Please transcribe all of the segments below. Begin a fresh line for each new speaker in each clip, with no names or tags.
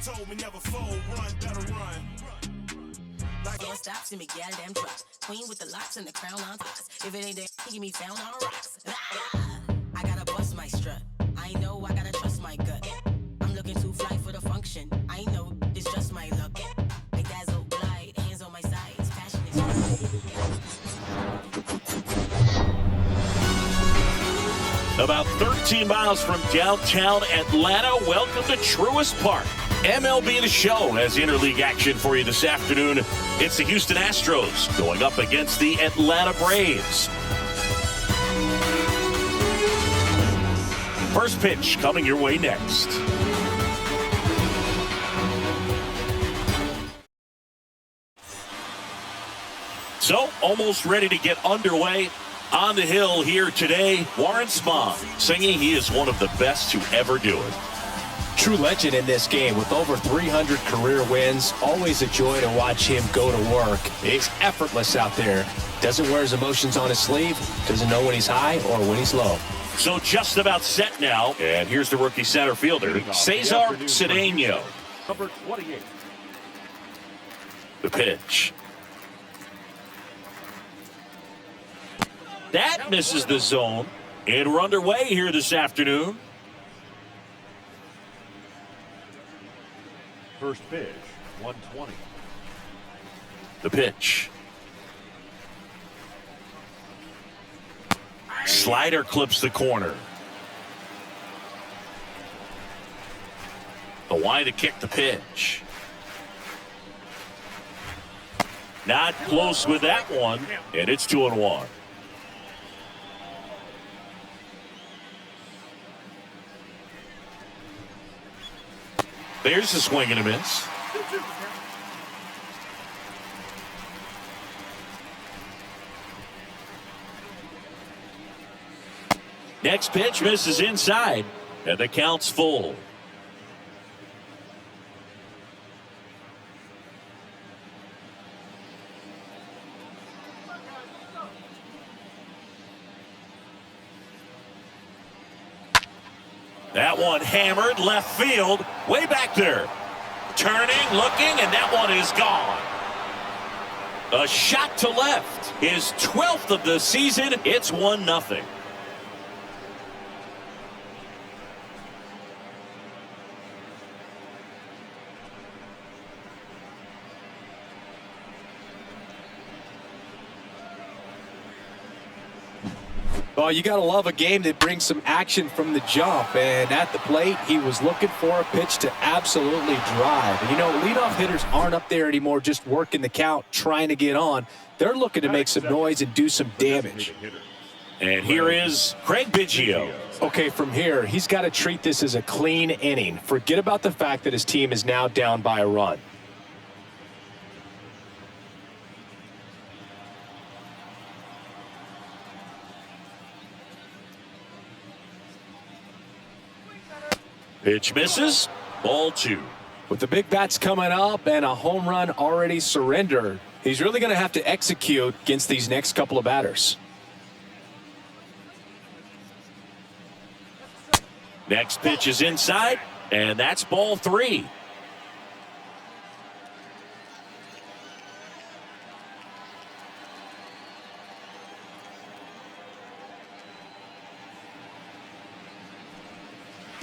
told me never fold, run, better run.
Don't stop, see me get them drops. Queen with the locks and the crown on tops. If it ain't there, give me found on rocks. I gotta bust my strut. I know I gotta trust my gut. I'm looking too fly for the function. I know it's just my luck. I dazzle, glide, hands on my sides. Passion is
About 13 miles from downtown Atlanta, welcome to Truist Park. MLB The Show has interleague action for you this afternoon. It's the Houston Astros going up against the Atlanta Braves. First pitch coming your way next. So, almost ready to get underway. On the hill here today, Warren Spahn singing he is one of the best to ever do it.
True legend in this game with over 300 career wins. Always a joy to watch him go to work. He's effortless out there. Doesn't wear his emotions on his sleeve. Doesn't know when he's high or when he's low.
So just about set now. And here's the rookie center fielder, Cesar Cedeno.
Number 28.
The pitch. That misses the zone. And we're underway here this afternoon.
First pitch, 120.
The pitch. Slider clips the corner. The wide to kick the pitch. Not close with that one, and it's 2-1. There's a swing and a miss. Next pitch misses inside, and the count's full. That one hammered left field, way back there. Turning, looking, and that one is gone. A shot to left. His 12th of the season. It's 1-0.
Well, you got to love a game that brings some action from the jump. And at the plate, he was looking for a pitch to absolutely drive. And, you know, leadoff hitters aren't up there anymore just working the count, trying to get on. They're looking to make some noise and do some damage.
And here is Craig Biggio.
Okay, from here, he's got to treat this as a clean inning. Forget about the fact that his team is now down by a run.
Pitch misses. Ball 2.
With the big bats coming up and a home run already surrendered, he's really going to have to execute against these next couple of batters.
Next pitch is inside, and that's ball 3.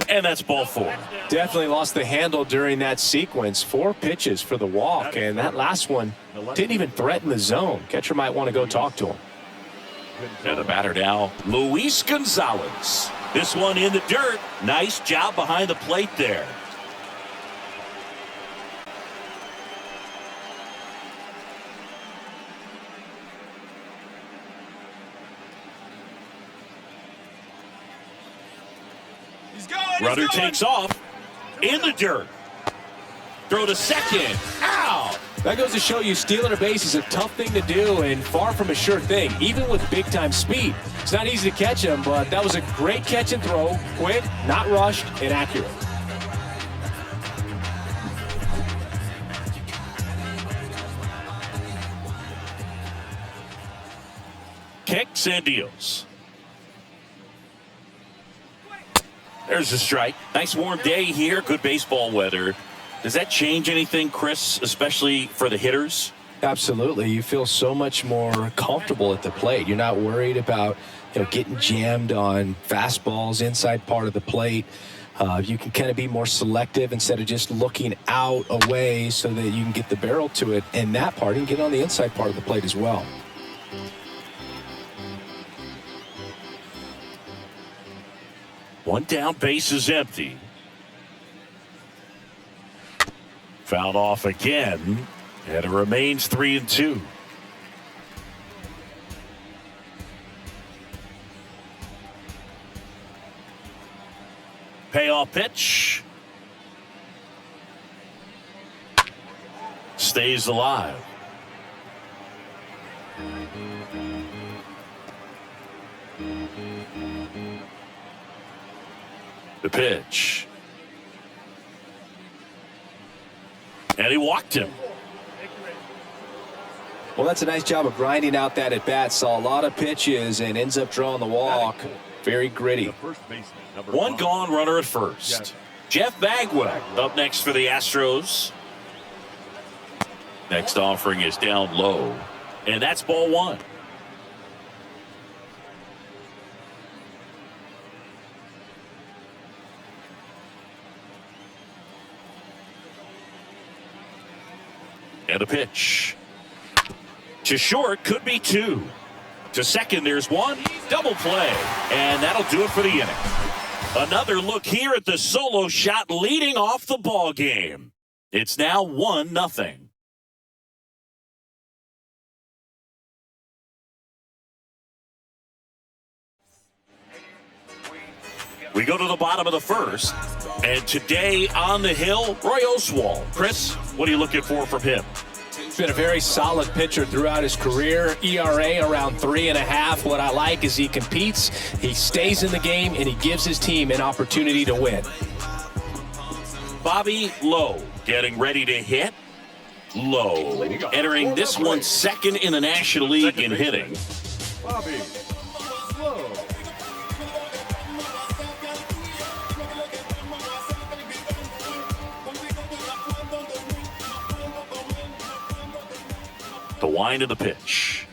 And that's ball 4.
Definitely lost the handle during that sequence. 4 pitches for the walk, and that last one didn't even threaten the zone. Catcher might want to go talk to him.
And the batter now, Luis Gonzalez. This one in the dirt. Nice job behind the plate there. Runner takes off in the dirt. Throw to second. Ow!
That goes to show you stealing a base is a tough thing to do and far from a sure thing, even with big-time speed. It's not easy to catch him, but that was a great catch and throw. Quick, not rushed, and accurate.
Kicks and deals. There's a strike. Nice warm day here. Good baseball weather. Does that change anything, Chris, especially for the hitters?
Absolutely. You feel so much more comfortable at the plate. You're not worried about getting jammed on fastballs inside part of the plate. You can kind of be more selective instead of just looking out away so that you can get the barrel to it in that part and get on the inside part of the plate as well.
One down, base is empty. Fouled off again, and it remains 3-2. Payoff pitch. Stays alive. The pitch. And he walked him.
Well, that's a nice job of grinding out that at bat. Saw a lot of pitches and ends up drawing the walk. Very gritty.
One gone, runner at first. Jeff Bagwell up next for the Astros. Next offering is down low. And that's ball one. And a pitch. To short, could be two. To second, there's one. Double play. And that'll do it for the inning. Another look here at the solo shot leading off the ball game. It's now 1-0. We go to the bottom of the first. And today on the hill, Roy Oswalt. Chris, what are you looking for from him?
He's been a very solid pitcher throughout his career. ERA around 3.5. What I like is he competes, he stays in the game, and he gives his team an opportunity to win.
Bobby Lowe getting ready to hit. Lowe entering this one second in the National League in hitting.
Bobby Lowe.
The wind of the pitch.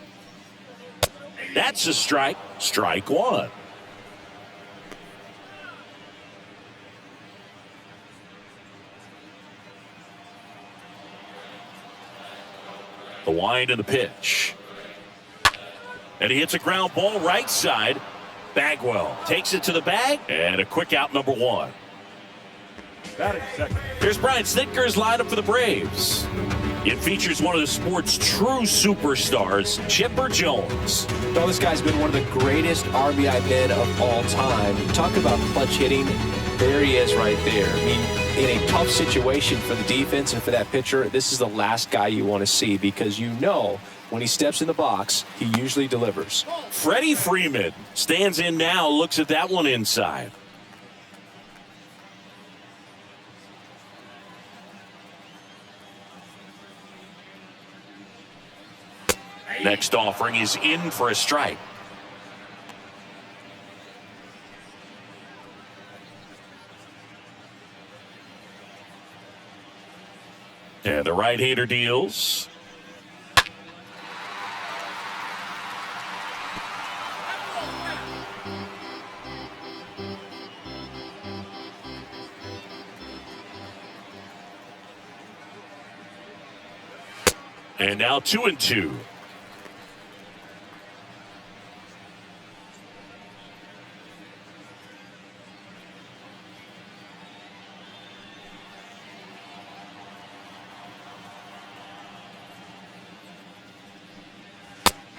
That's a strike. Strike one. The wind of the pitch. And he hits a ground ball right side. Bagwell takes it to the bag. And a quick out, number one.
Batting second.
Here's Brian Snitker's lineup for the Braves. It features one of the sport's true superstars, Chipper Jones.
Well, this guy's been one of the greatest RBI men of all time. Talk about clutch hitting. There he is right there. I mean, in a tough situation for the defense and for that pitcher, this is the last guy you want to see because you know when he steps in the box, he usually delivers.
Freddie Freeman stands in now, looks at that one inside. Next offering is in for a strike. And the right-hander deals. And now 2-2.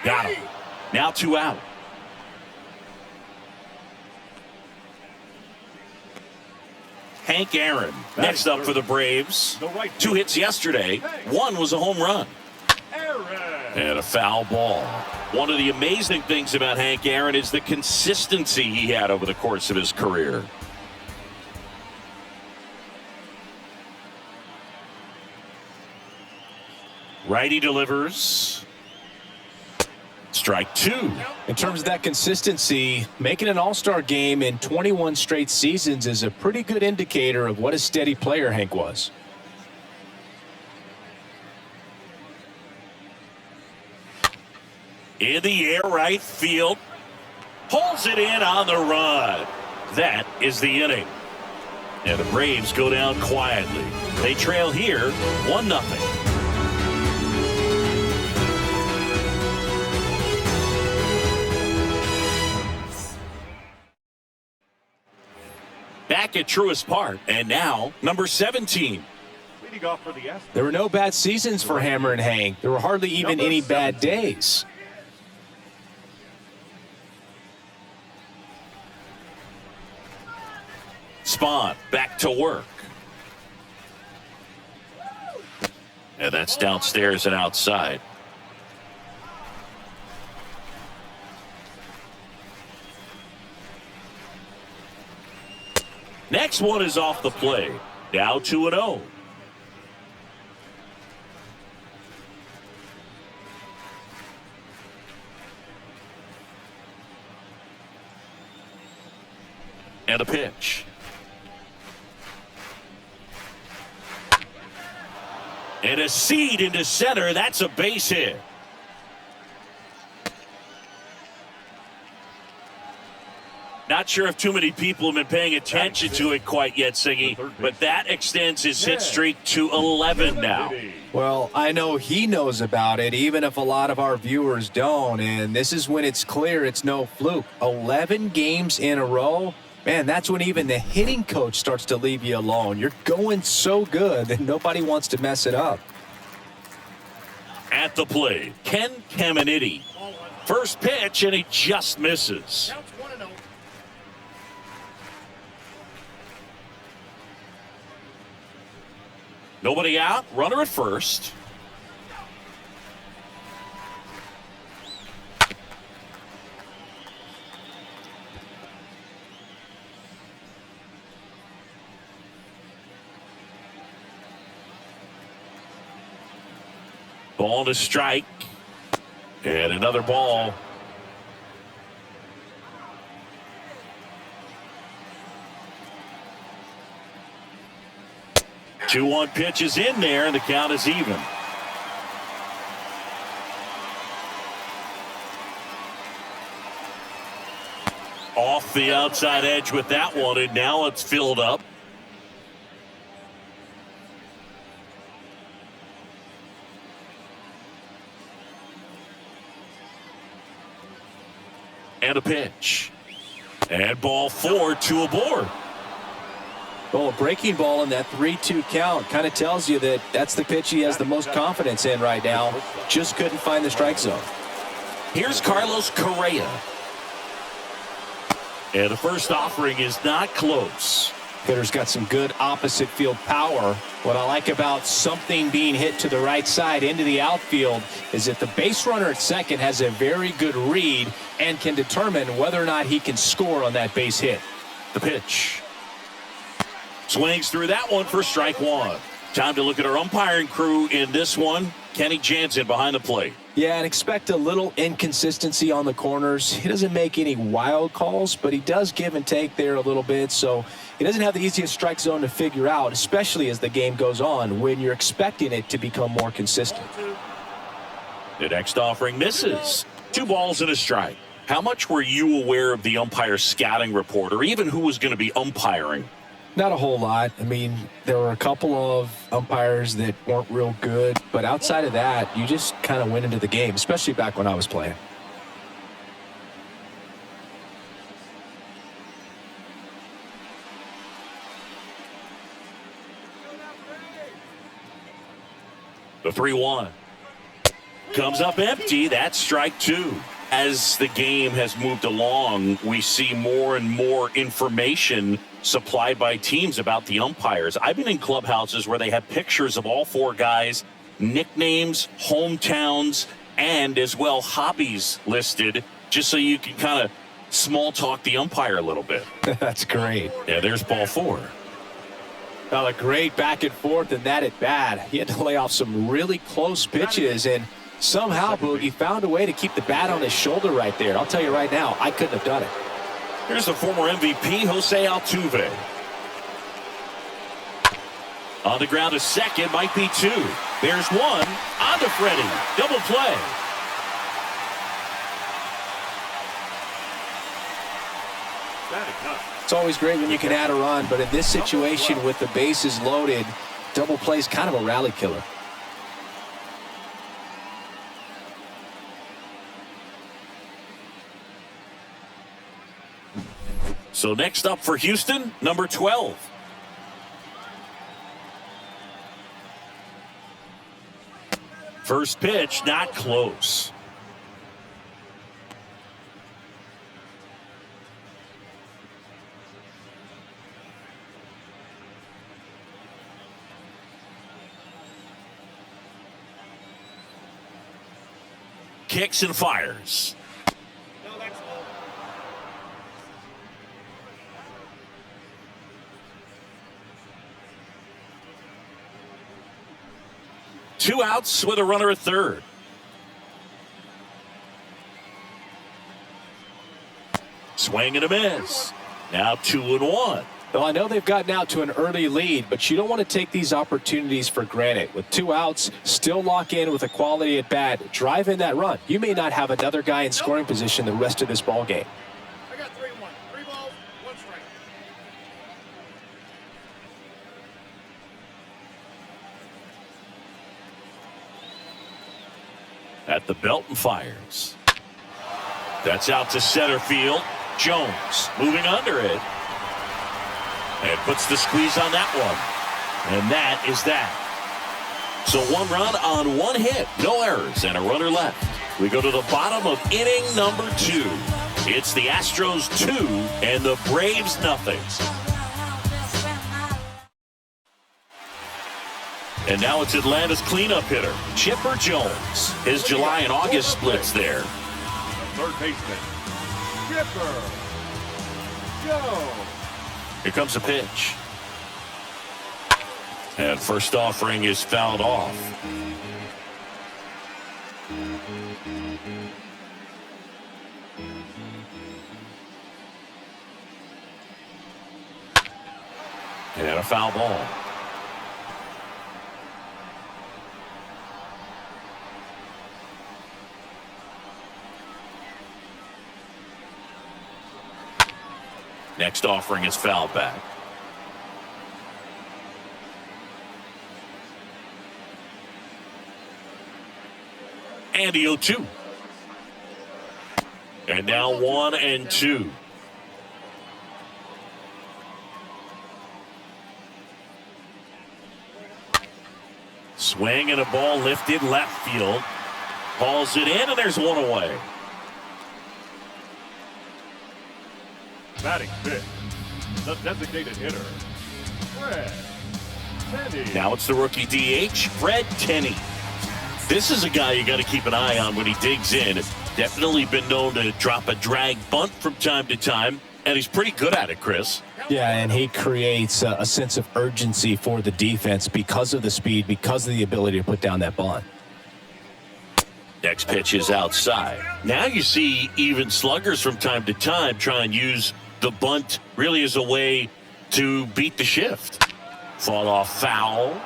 Got him. Now 2 out. Hank Aaron next up for the Braves. 2 hits yesterday. 1 was a home run. And a foul ball. One of the amazing things about Hank Aaron is the consistency he had over the course of his career. Righty delivers. Strike 2.
In terms of that consistency, making an all-star game in 21 straight seasons is a pretty good indicator of what a steady player Hank was.
In the air, right field. Pulls it in on the run. That is the inning. And the Braves go down quietly. They trail here 1-0. Back at Truist Park, and now number 17.
Leading off for the Astros.
There were no bad seasons for Hammer and Hank. There were hardly even any bad days.
Spahn back to work. And that's downstairs and outside. Next one is off the plate. Now 2-0. And a pitch. And a seed into center. That's a base hit. Not sure if too many people have been paying attention to it quite yet, Singy, but that extends his hit streak to 11 now.
Well, I know he knows about it, even if a lot of our viewers don't, and this is when it's clear it's no fluke. 11 games in a row, man, that's when even the hitting coach starts to leave you alone. You're going so good that nobody wants to mess it up.
At the plate, Ken Caminiti. First pitch, and he just misses. Nobody out, runner at first. Ball to strike. And another ball. Two 2-1 pitch is in there, and the count is even. Off the outside edge with that one, and now it's filled up. And a pitch. And ball 4, 2 aboard.
Well, a breaking ball in that 3-2 count kind of tells you that that's the pitch he has the most confidence in right now. Just couldn't find the strike zone.
Here's Carlos Correa. And the first offering is not close.
Hitter's got some good opposite field power. What I like about something being hit to the right side into the outfield is that the base runner at second has a very good read and can determine whether or not he can score on that base hit.
The pitch. Swings through that one for strike one. Time to look at our umpiring crew in this one. Kenny Jansen behind the plate.
Yeah, and expect a little inconsistency on the corners. He doesn't make any wild calls, but he does give and take there a little bit. So he doesn't have the easiest strike zone to figure out, especially as the game goes on when you're expecting it to become more consistent.
The next offering misses. 2 balls and a strike. How much were you aware of the umpire scouting report, or even who was going to be umpiring?
Not a whole lot. I mean, there were a couple of umpires that weren't real good, but outside of that, you just kind of went into the game, especially back when I was playing.
The 3-1 comes up empty. That's strike 2. As the game has moved along, we see more and more information supplied by teams about the umpires. I've been in clubhouses where they have pictures of all 4 guys, nicknames, hometowns, and as well hobbies listed, just so you can kind of small talk the umpire a little bit.
That's great.
Yeah, there's ball 4.
Well, a great back and forth in that at bat. He had to lay off some really close pitches, and somehow Boogie found a way to keep the bat on his shoulder right there. I'll tell you right now, I couldn't have done it.
Here's the former MVP, Jose Altuve. On the ground to second, might be 2. There's 1 on to Freddie. Double play.
Batting ninth.
It's always great when you can add a run, but in this situation with the bases loaded, double play is kind of a rally killer.
So next up for Houston, number 12. First pitch, not close. Kicks and fires. Two outs with a runner at third. Swing and a miss. Now 2-1.
Well, I know they've gotten out to an early lead, but you don't want to take these opportunities for granted. With two outs, still lock in with a quality at bat. Drive in that run. You may not have another guy in scoring position the rest of this ball game.
I got 3-1. 3 balls, 1 strike.
At the belt and fires. That's out to center field. Jones moving under it. And puts the squeeze on that one. And that is that. So 1 run on 1 hit. No errors and a runner left. We go to the bottom of inning number 2. It's the Astros 2 and the Braves nothing. And now it's Atlanta's cleanup hitter, Chipper Jones. His July and August splits there.
Third baseman, Chipper Jones.
Here comes a pitch. And first offering is fouled off. And a foul ball. Next offering is fouled back. And the 0-2. And now 1-2. Swing and a ball lifted left field. Hauls it in, and there's one away.
Batting fifth, the designated hitter, Fred Tenney.
Now it's the rookie DH, Fred Tenney. This is a guy you got to keep an eye on when he digs in. Definitely been known to drop a drag bunt from time to time, and he's pretty good at it, Chris.
Yeah, and he creates a sense of urgency for the defense because of the speed, because of the ability to put down that bunt.
Next pitch is outside. Now you see even sluggers from time to time try and use the bunt really as a way to beat the shift. Fought off foul.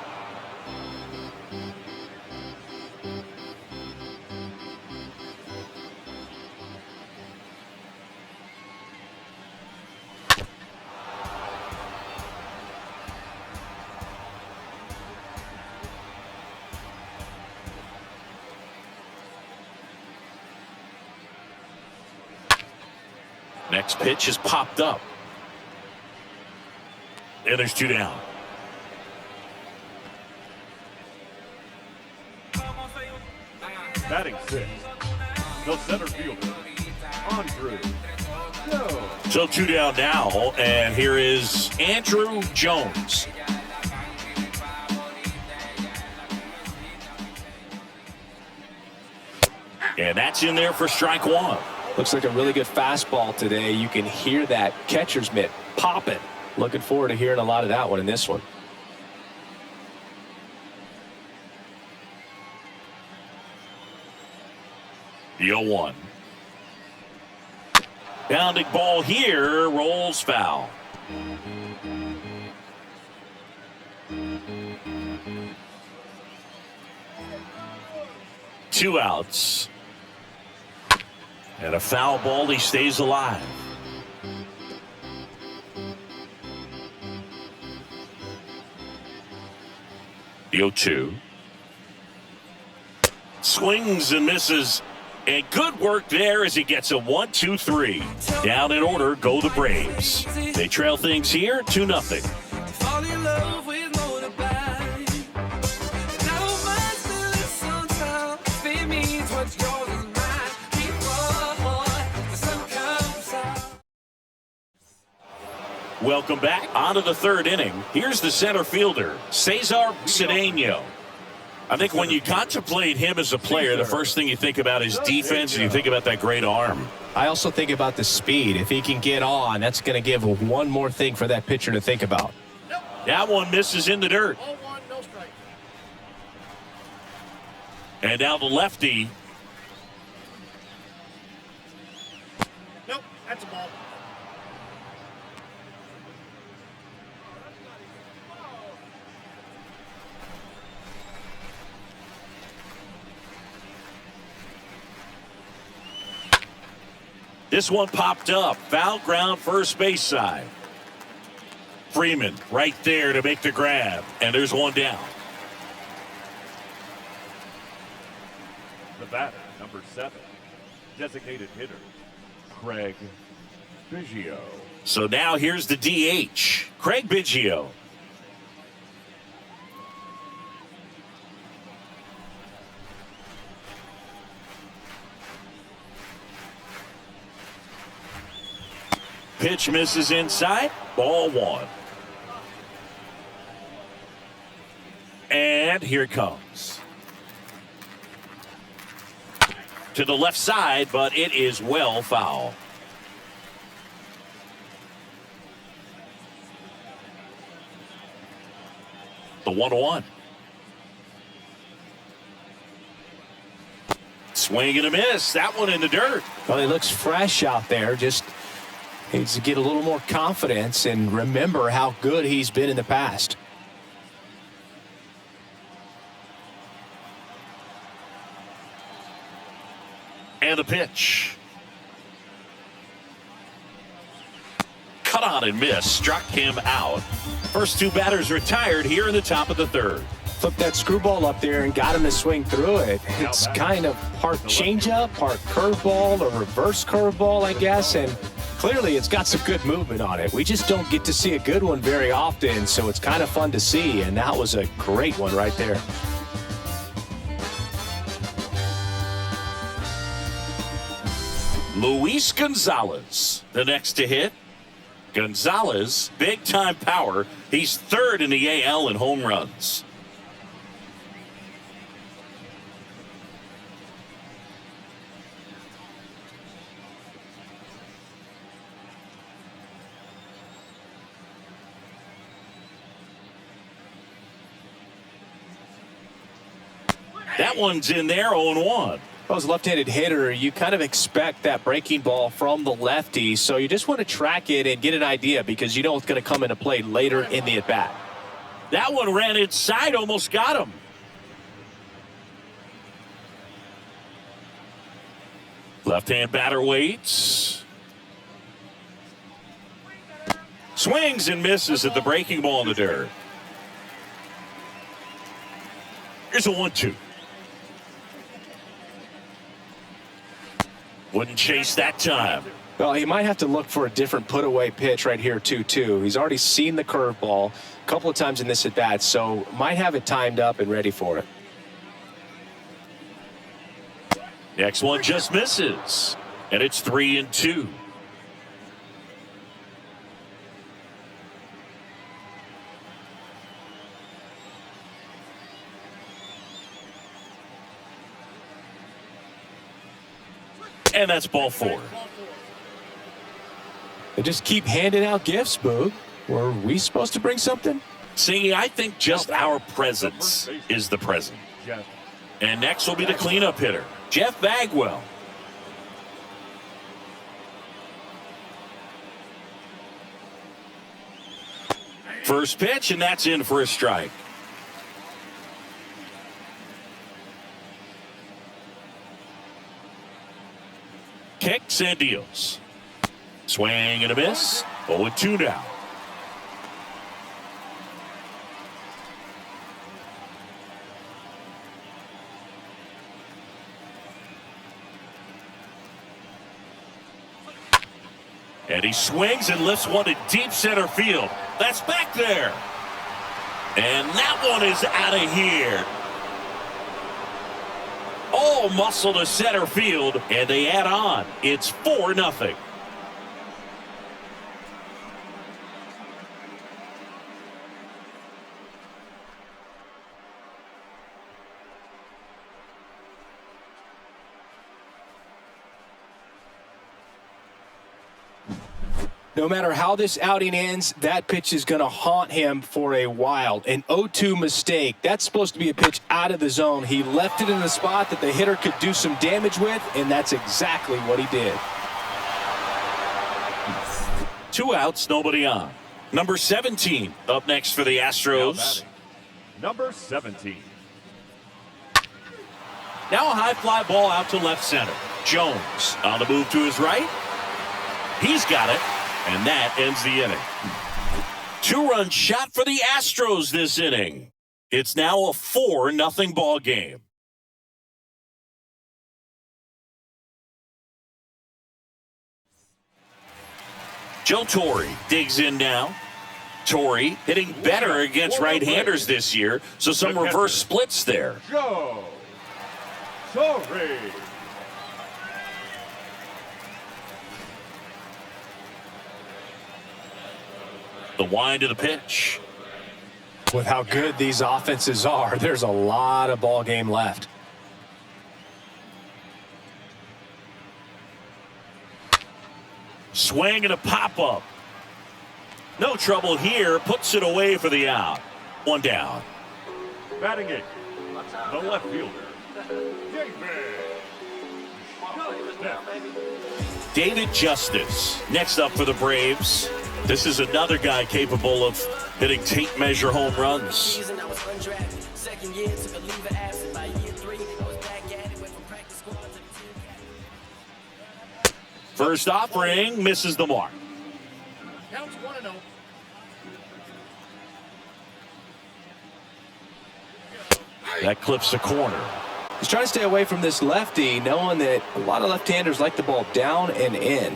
Next pitch is popped up. And there's 2 down.
Batting sixth, the center fielder, Andrew Jones.
So 2 down now, and here is Andrew Jones. And that's in there for strike 1.
Looks like a really good fastball today. You can hear that catcher's mitt popping. Looking forward to hearing a lot of that one in this one.
The 0-1. Pounding ball here, rolls foul. Two outs. And a foul ball, he stays alive. The 0-2. Swings and misses. And good work there as he gets a 1-2-3. Down in order go the Braves. They trail things here 2-0.
Fall in love with motorbike. Now my still sometimes it means what's yours is mine. Before the sun comes out.
Welcome back. On to the third inning. Here's the center fielder, Cesar Cedeno. I think when you contemplate him as a player, the first thing you think about is defense, and you think about that great arm.
I also think about the speed. If he can get on, that's going to give one more thing for that pitcher to think about.
That one misses in the dirt. And now the lefty.
Nope, that's a ball.
This one popped up. Foul ground, first base side. Freeman right there to make the grab. And there's one down.
The batter, number 7, designated hitter, Craig Biggio.
So now here's the DH, Craig Biggio. Pitch misses inside. Ball 1. And here it comes. To the left side, but it is well foul. The 1-1. Swing and a miss. That one in the dirt.
Well, he looks fresh out there. Just needs to get a little more confidence and remember how good he's been in the past.
And the pitch. Cut on and miss. Struck him out. First two batters retired here in the top of the third.
Flipped that screwball up there and got him to swing through it. It's kind of part changeup, part curveball, or reverse curveball, I guess. And clearly it's got some good movement on it. We just don't get to see a good one very often, so it's kind of fun to see. And that was a great one right there.
Luis Gonzalez, the next to hit. Gonzalez, big-time power. He's third in the AL in home runs. That one's in there, 0-1.
Well, as a left-handed hitter, you kind of expect that breaking ball from the lefty, so you just want to track it and get an idea because you know it's going to come into play later in the at-bat.
That one ran inside, almost got him. Left-hand batter waits. Swings and misses at the breaking ball in the dirt. Here's a 1-2. Wouldn't chase that time.
Well, he might have to look for a different put-away pitch right here, 2-2. He's already seen the curveball a couple of times in this at-bat, so might have it timed up and ready for it.
Next one just misses, and it's 3-2. And that's ball 4.
They just keep handing out gifts, Boog. Were we supposed to bring something?
See, I think just our presence is the present. And next will be the cleanup hitter, Jeff Bagwell. First pitch, and that's in for a strike. Kicks and deals. Swing and a miss. 0-2 now. And he swings and lifts one to deep center field. That's back there. And that one is out of here. All muscle to center field, and they add on. It's 4-0.
No matter how this outing ends, that pitch is going to haunt him for a while. An 0-2 mistake. That's supposed to be a pitch out of the zone. He left it in the spot that the hitter could do some damage with, and that's exactly what he did.
2 outs, nobody on. Number 17 up next for the Astros.
Number 17.
Now a high fly ball out to left center. Jones on the move to his right. He's got it. And that ends the inning. 2-run shot for the Astros this inning. It's now a 4-0 ball game. Joe Torre digs in now. Torre hitting better against right-handers this year, so some reverse splits there.
Joe Torre.
The wind of the pitch.
With how good these offenses are, there's a lot of ball game left.
Swing and a pop-up. No trouble here. Puts it away for the out. 1 down.
Batting it, the left fielder,
David Justice next up for the Braves. This is another guy capable of hitting tape measure home runs. First offering misses the mark.
Counts 1-0.
That clips the corner.
He's trying to stay away from this lefty, knowing that a lot of left-handers like the ball down and in.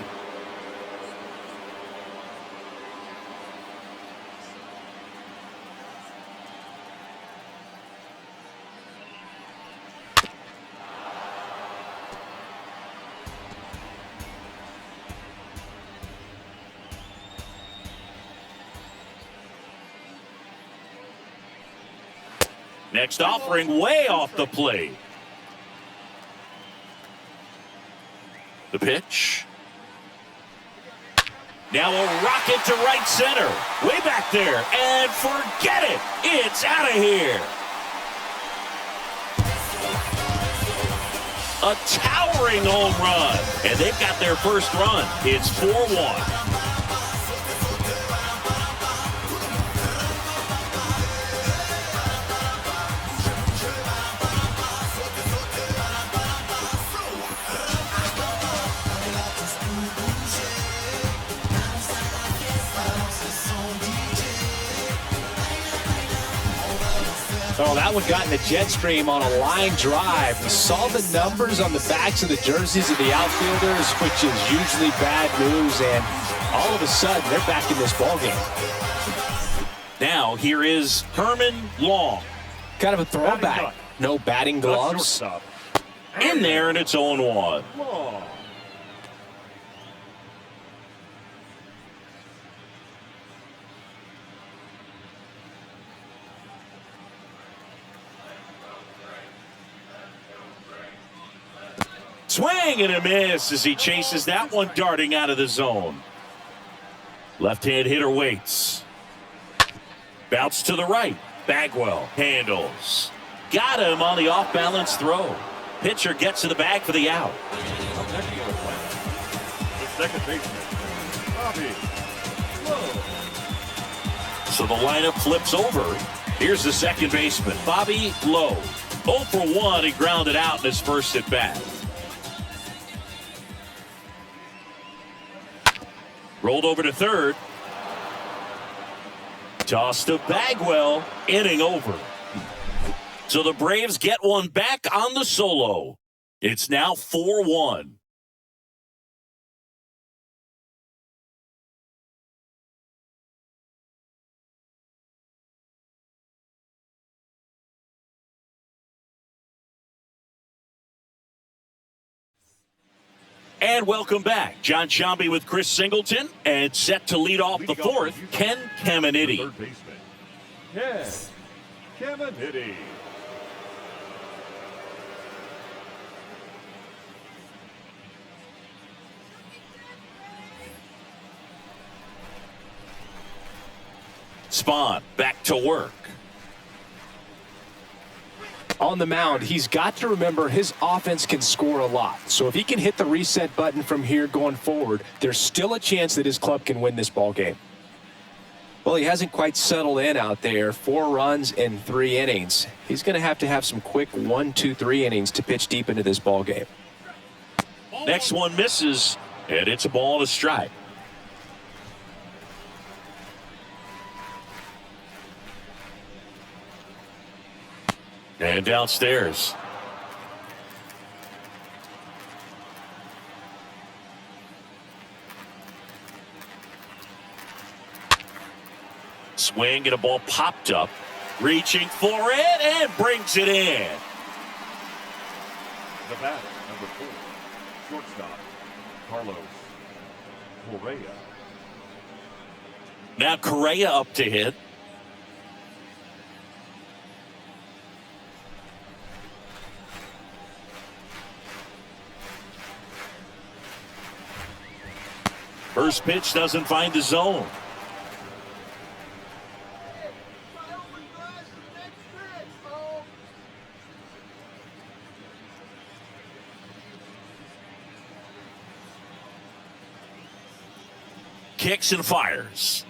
Next offering way off the plate. The pitch. Now a rocket to right center. Way back there. And forget it. It's out of here. A towering home run. And they've got their first run. It's 4-1.
Oh, that one got in the jet stream on a line drive. We saw the numbers on the backs of the jerseys of the outfielders, which is usually bad news, and all of a sudden, they're back in this ballgame.
Now, here is Herman Long.
Kind of a throwback. No batting gloves.
In there, and it's 0-1.
Long.
Swing and a miss as he chases that one darting out of the zone. Left-hand hitter waits. Bounce to the right. Bagwell handles. Got him on the off-balance throw. Pitcher gets to the bag for the out.
The second baseman, Bobby Lowe.
So the lineup flips over. Here's the second baseman, Bobby Lowe. 0 for 1, he grounded out in his first at bat. Rolled over to third. Toss to Bagwell. Inning over. So the Braves get one back on the solo. It's now 4-1. And welcome back. John Sciambi with Chris Singleton. And set to lead off the fourth, Ken Caminiti.
Third baseman, Ken Caminiti.
Spahn back to work.
On the mound, he's got to remember his offense can score a lot. So if he can hit the reset button from here going forward, there's still a chance that his club can win this ball game. Well, he hasn't quite settled in out there. 4 runs in 3 innings. He's going to have some quick 1, 2, 3 innings to pitch deep into this ball game.
Next one misses, and it's a ball and a strike. And downstairs. Swing and a ball popped up. Reaching for it and brings it in.
The batter, number 4, shortstop, Carlos Correa.
Now Correa up to hit. First pitch doesn't find the zone. Kicks and fires.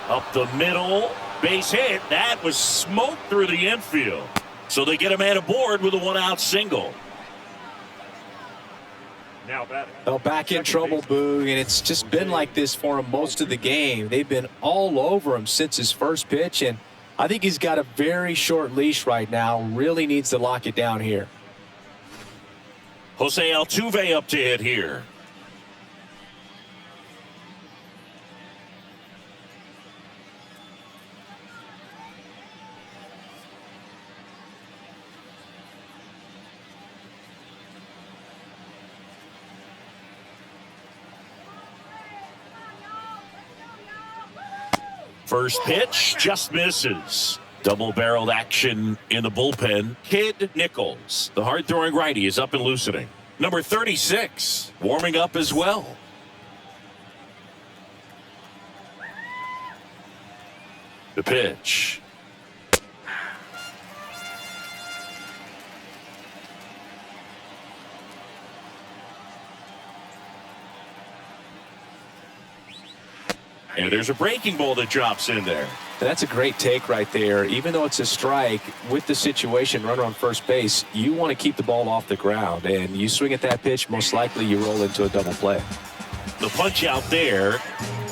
Up the middle. Base hit. That was smoked through the infield. So they get a man aboard with a 1-out single.
Now batting.
Well, back in trouble, Boog, and it's just been like this for him most of the game. They've been all over him since his first pitch, and I think he's got a very short leash right now. Really needs to lock it down here.
Jose Altuve up to hit here. First pitch just misses. Double-barreled action in the bullpen. Kid Nichols, the hard-throwing righty, is up and loosening. Number 36, warming up as well. The pitch. And there's a breaking ball that drops in there.
That's a great take right there. Even though it's a strike, with the situation, runner on first base, you want to keep the ball off the ground. And you swing at that pitch, most likely you roll into a double play.
The punch out there,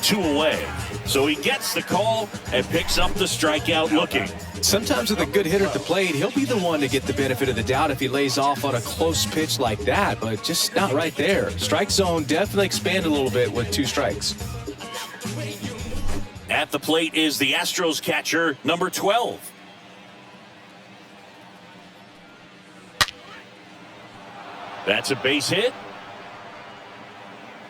2 away. So he gets the call and picks up the strikeout looking.
Sometimes with a good hitter at the plate, he'll be the one to get the benefit of the doubt if he lays off on a close pitch like that, but just not right there. Strike zone definitely expanded a little bit with 2 strikes.
At the plate is the Astros catcher, number 12. That's a base hit.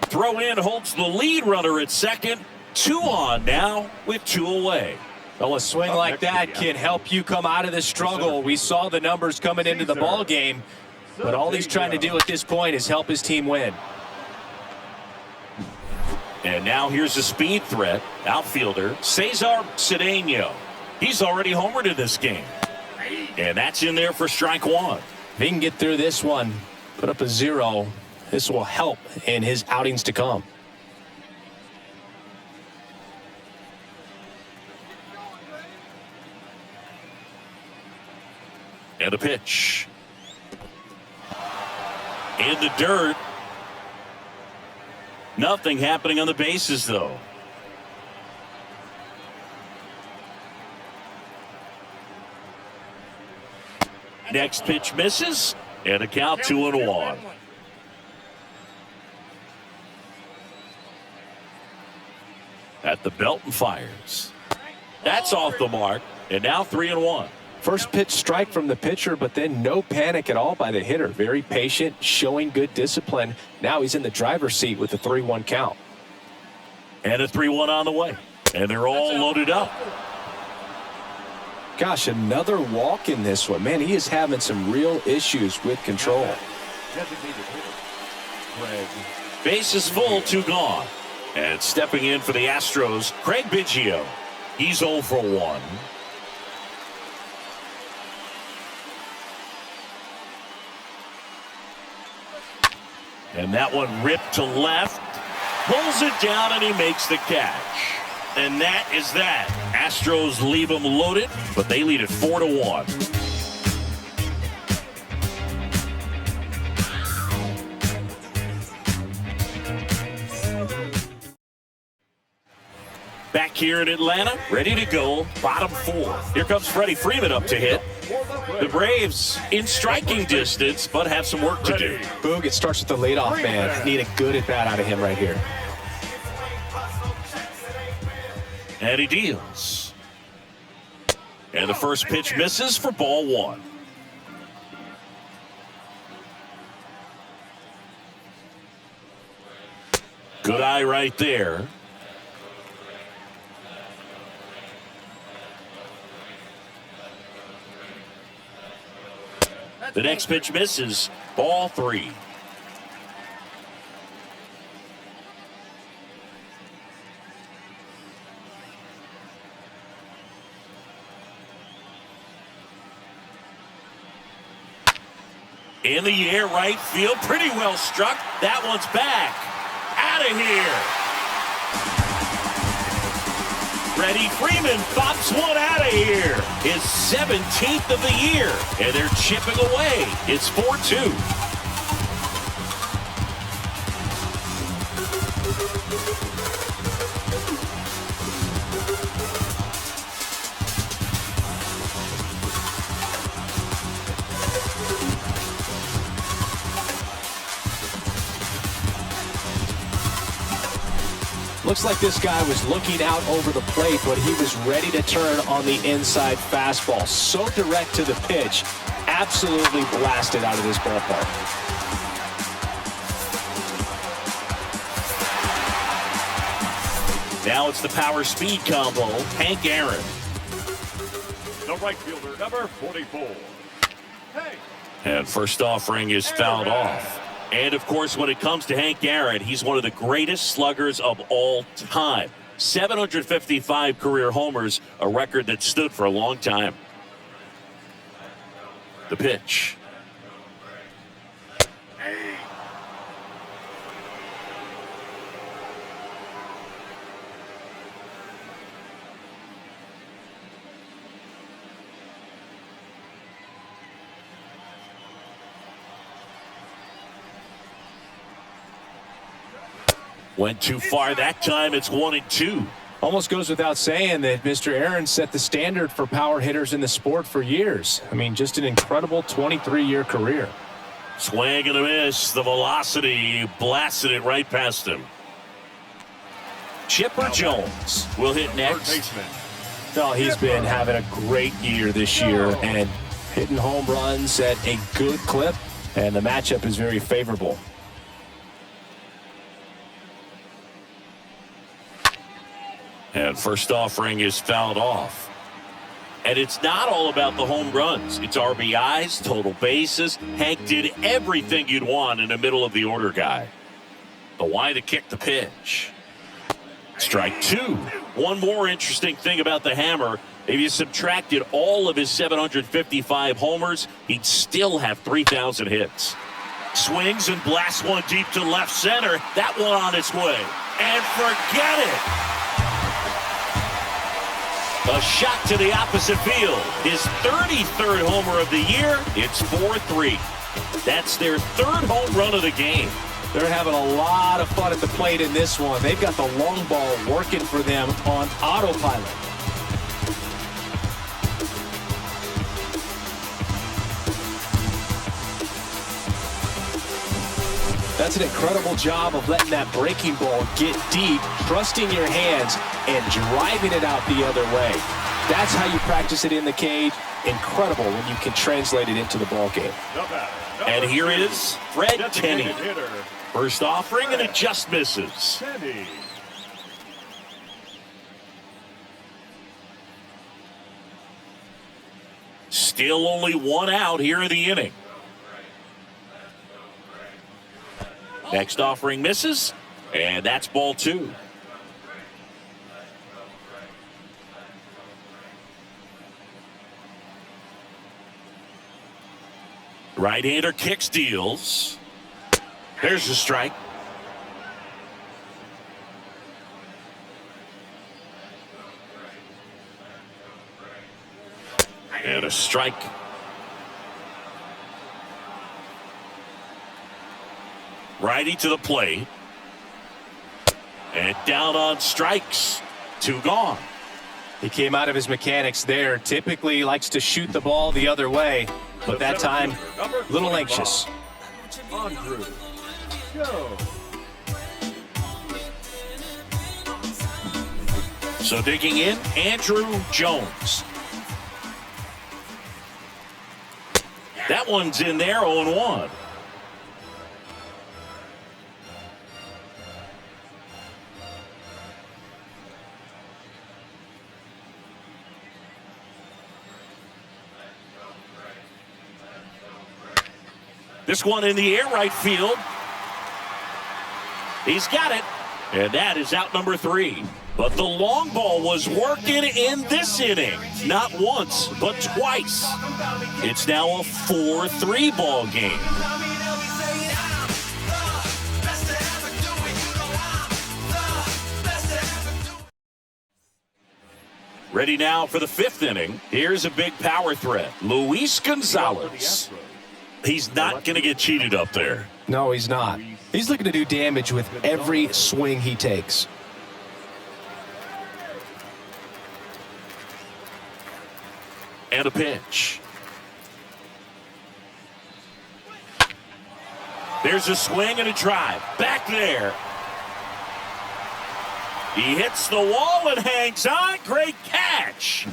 Throw in holds the lead runner at second. 2 on now with 2 away.
Well, a swing like that can help you come out of this struggle. We saw the numbers coming into the ball game, but all he's trying to do at this point is help his team win.
And now here's a speed threat. Outfielder Cesar Cedeno. He's already homered in this game. And that's in there for strike 1.
If he can get through this one, put up a 0, this will help in his outings to come.
And a pitch. In the dirt. Nothing happening on the bases, though. Next pitch misses, and a count 2-1. At the belt and fires. That's off the mark, and now 3-1.
First pitch strike from the pitcher, but then no panic at all by the hitter. Very patient, showing good discipline. Now he's in the driver's seat with the 3-1 count.
And a 3-1 on the way. And they're all loaded up.
Gosh, another walk in this one. Man, he is having some real issues with control.
Base is full, 2 gone. And stepping in for the Astros, Craig Biggio. He's 0 for 1. And that one ripped to left. Pulls it down and he makes the catch. And that is that. Astros leave them loaded, but they lead it 4-1. Back here in Atlanta, ready to go, bottom 4. Here comes Freddie Freeman up to hit. The Braves in striking distance, but have some work to do.
Boog, it starts with the leadoff man. Need a good at-bat out of him right here.
And he deals. And the first pitch misses for ball 1. Good eye right there. The next pitch misses. Ball 3. In the air, right field. Pretty well struck. That one's back. Out of here. Freddie Freeman pops one out of here. His 17th of the year. And they're chipping away. It's 4-2.
Looks like this guy was looking out over the plate, but he was ready to turn on the inside fastball. So direct to the pitch, absolutely blasted out of this ballpark.
Now it's the power speed combo. Hank Aaron.
The right fielder, number 44. Hey.
And first offering is fouled off. And, of course, when it comes to Hank Aaron, he's one of the greatest sluggers of all time. 755 career homers, a record that stood for a long time. The pitch. Went too far that time. It's 1-2.
Almost goes without saying that Mr. Aaron set the standard for power hitters in the sport for years. I mean, just an incredible 23-year career.
Swing and a miss. The velocity blasted it right past him. Chipper Jones will hit next.
Oh, he's been having a great year this year and hitting home runs at a good clip, and the matchup is very favorable.
And first offering is fouled off. And it's not all about the home runs. It's RBIs, total bases. Hank did everything you'd want in the middle of the order guy. The why to kick the pitch. Strike 2. One more interesting thing about the hammer. If you subtracted all of his 755 homers, he'd still have 3,000 hits. Swings and blasts one deep to left center. That one on its way. And forget it. A shot to the opposite field. His 33rd homer of the year. It's 4-3. That's their 3rd home run of the game.
They're having a lot of fun at the plate in this one. They've got the long ball working for them on autopilot. That's an incredible job of letting that breaking ball get deep, trusting your hands, and driving it out the other way. That's how you practice it in the cage. Incredible when you can translate it into the ball game.
And here is Fred Tenney.
Hitter,
First offering, and it just misses.
Tenney.
Still only one out here in the inning. Next offering misses, and that's ball 2. Right-hander kicks, deals. There's the strike. And a strike. Righty to the plate. And down on strikes. 2 gone.
He came out of his mechanics there. Typically he likes to shoot the ball the other way, but that time, a little anxious.
Andrew. Go.
So digging in, Andrew Jones. That one's in there, 0-1. This one in the air, right field. He's got it. And that is out number 3. But the long ball was working in this inning. Not once, but twice. It's now a 4-3 ball game. Ready now for the 5th inning. Here's a big power threat. Luis Gonzalez. He's not going to get cheated up there.
No, he's not. He's looking to do damage with every swing he takes.
And a pitch. There's a swing and a drive. Back there. He hits the wall and hangs on. Great catch.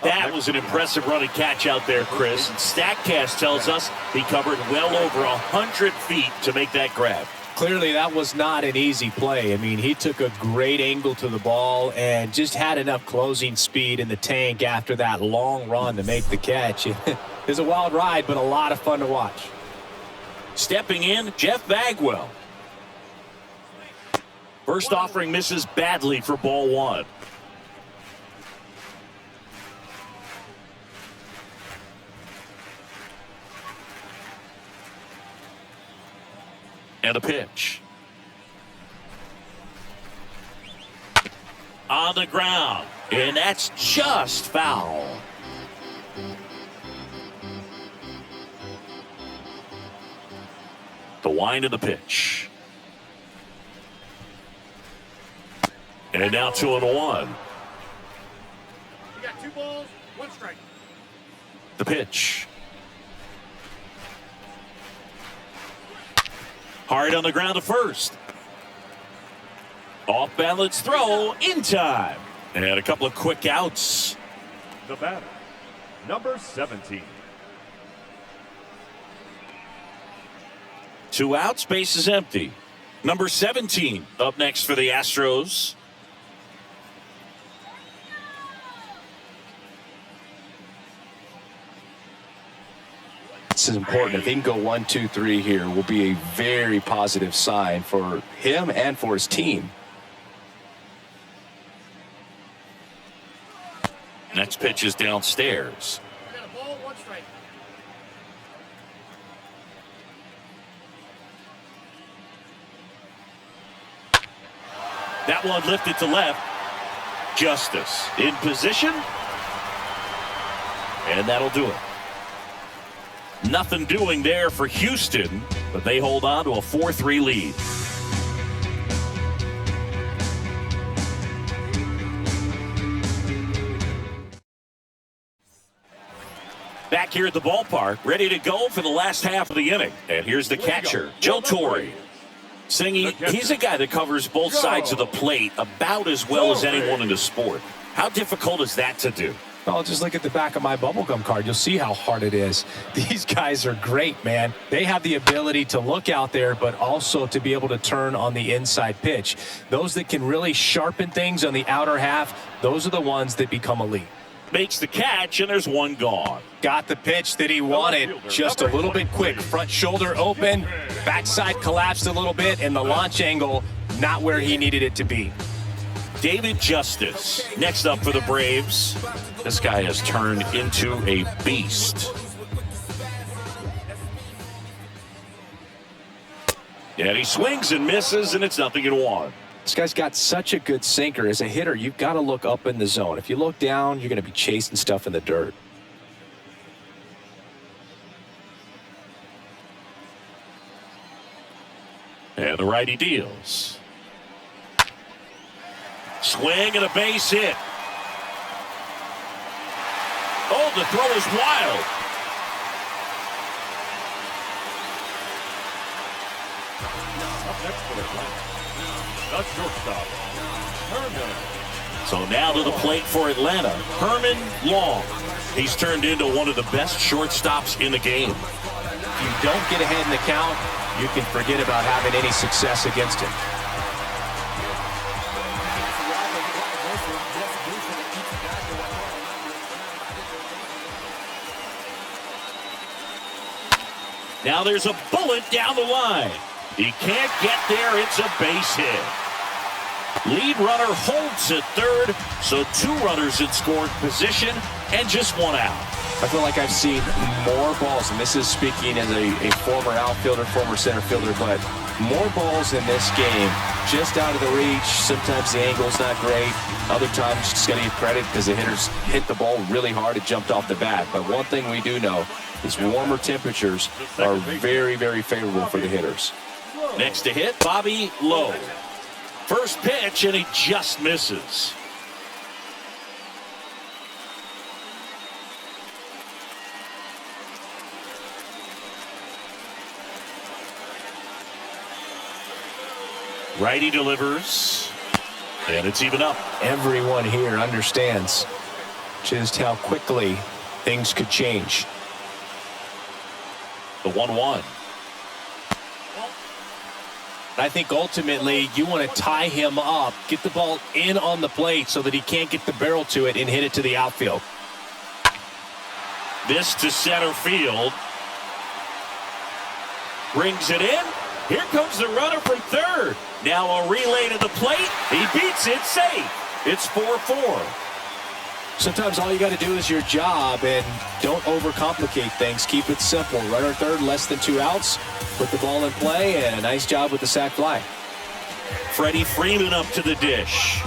That was an impressive running catch out there, Chris. And StatCast tells us he covered well over 100 feet to make that grab.
Clearly, that was not an easy play. I mean, he took a great angle to the ball and just had enough closing speed in the tank after that long run to make the catch. It was a wild ride, but a lot of fun to watch.
Stepping in, Jeff Bagwell. First offering misses badly for ball 1. And a pitch. On the ground. And that's just foul. The wind of the pitch. And now 2-1.
We got 2 balls, 1 strike.
The pitch. Hard on the ground to first. Off balance throw in time. And a couple of quick outs.
The batter, number 17.
2 outs, base is empty. Number 17 up next for the Astros.
This is important. If he can go 1, 2, 3 here, will be a very positive sign for him and for his team.
Next pitch is downstairs.
We got a ball, 1 strike.
That one lifted to left. Justice in position. And that'll do it. Nothing doing there for Houston, but they hold on to a 4-3 lead. Back here at the ballpark, ready to go for the last half of the inning. And here's the catcher, Joe Torre. Singing, he's a guy that covers both sides of the plate about as well as anyone in the sport. How difficult is that to do?
Oh, just look at the back of my bubblegum card. You'll see how hard it is. These guys are great, man. They have the ability to look out there, but also to be able to turn on the inside pitch. Those that can really sharpen things on the outer half, those are the ones that become elite.
Makes the catch, and there's one gone.
Got the pitch that he wanted, just a little bit quick. Front shoulder open, backside collapsed a little bit, and the launch angle not where he needed it to be.
David Justice, next up for the Braves. This guy has turned into a beast. And he swings and misses, and it's 0-1.
This guy's got such a good sinker. As a hitter, you've got to look up in the zone. If you look down, you're going to be chasing stuff in the dirt.
And the righty deals. Swing and a base hit. Oh, the throw is wild.
Up next for the Atlanta, the shortstop, Herman.
So now to the plate for Atlanta, Herman Long. He's turned into one of the best shortstops in the game.
If you don't get ahead in the count, you can forget about having any success against him.
Now there's a bullet down the line. He can't get there. It's a base hit. Lead runner holds at third, so 2 runners in scoring position and just 1 out.
I feel like I've seen more balls, and this is speaking as a former outfielder, former center fielder, but more balls in this game just out of the reach. Sometimes the angle's not great. Other times, just got to give credit because the hitters hit the ball really hard and jumped off the bat. But one thing we do know is warmer temperatures are very, very favorable for the hitters.
Next to hit, Bobby Lowe. First pitch, and he just misses. Righty delivers, and it's even up.
Everyone here understands just how quickly things could change.
The 1-1.
I think ultimately you want to tie him up, get the ball in on the plate so that he can't get the barrel to it and hit it to the outfield.
This to center field. Brings it in. Here comes the runner from third. Now a relay to the plate. He beats it safe. It's 4-4.
Sometimes all you got to do is your job and don't overcomplicate things. Keep it simple. Runner third, less than 2 outs. Put the ball in play, and a nice job with the sac fly.
Freddie Freeman up to the dish.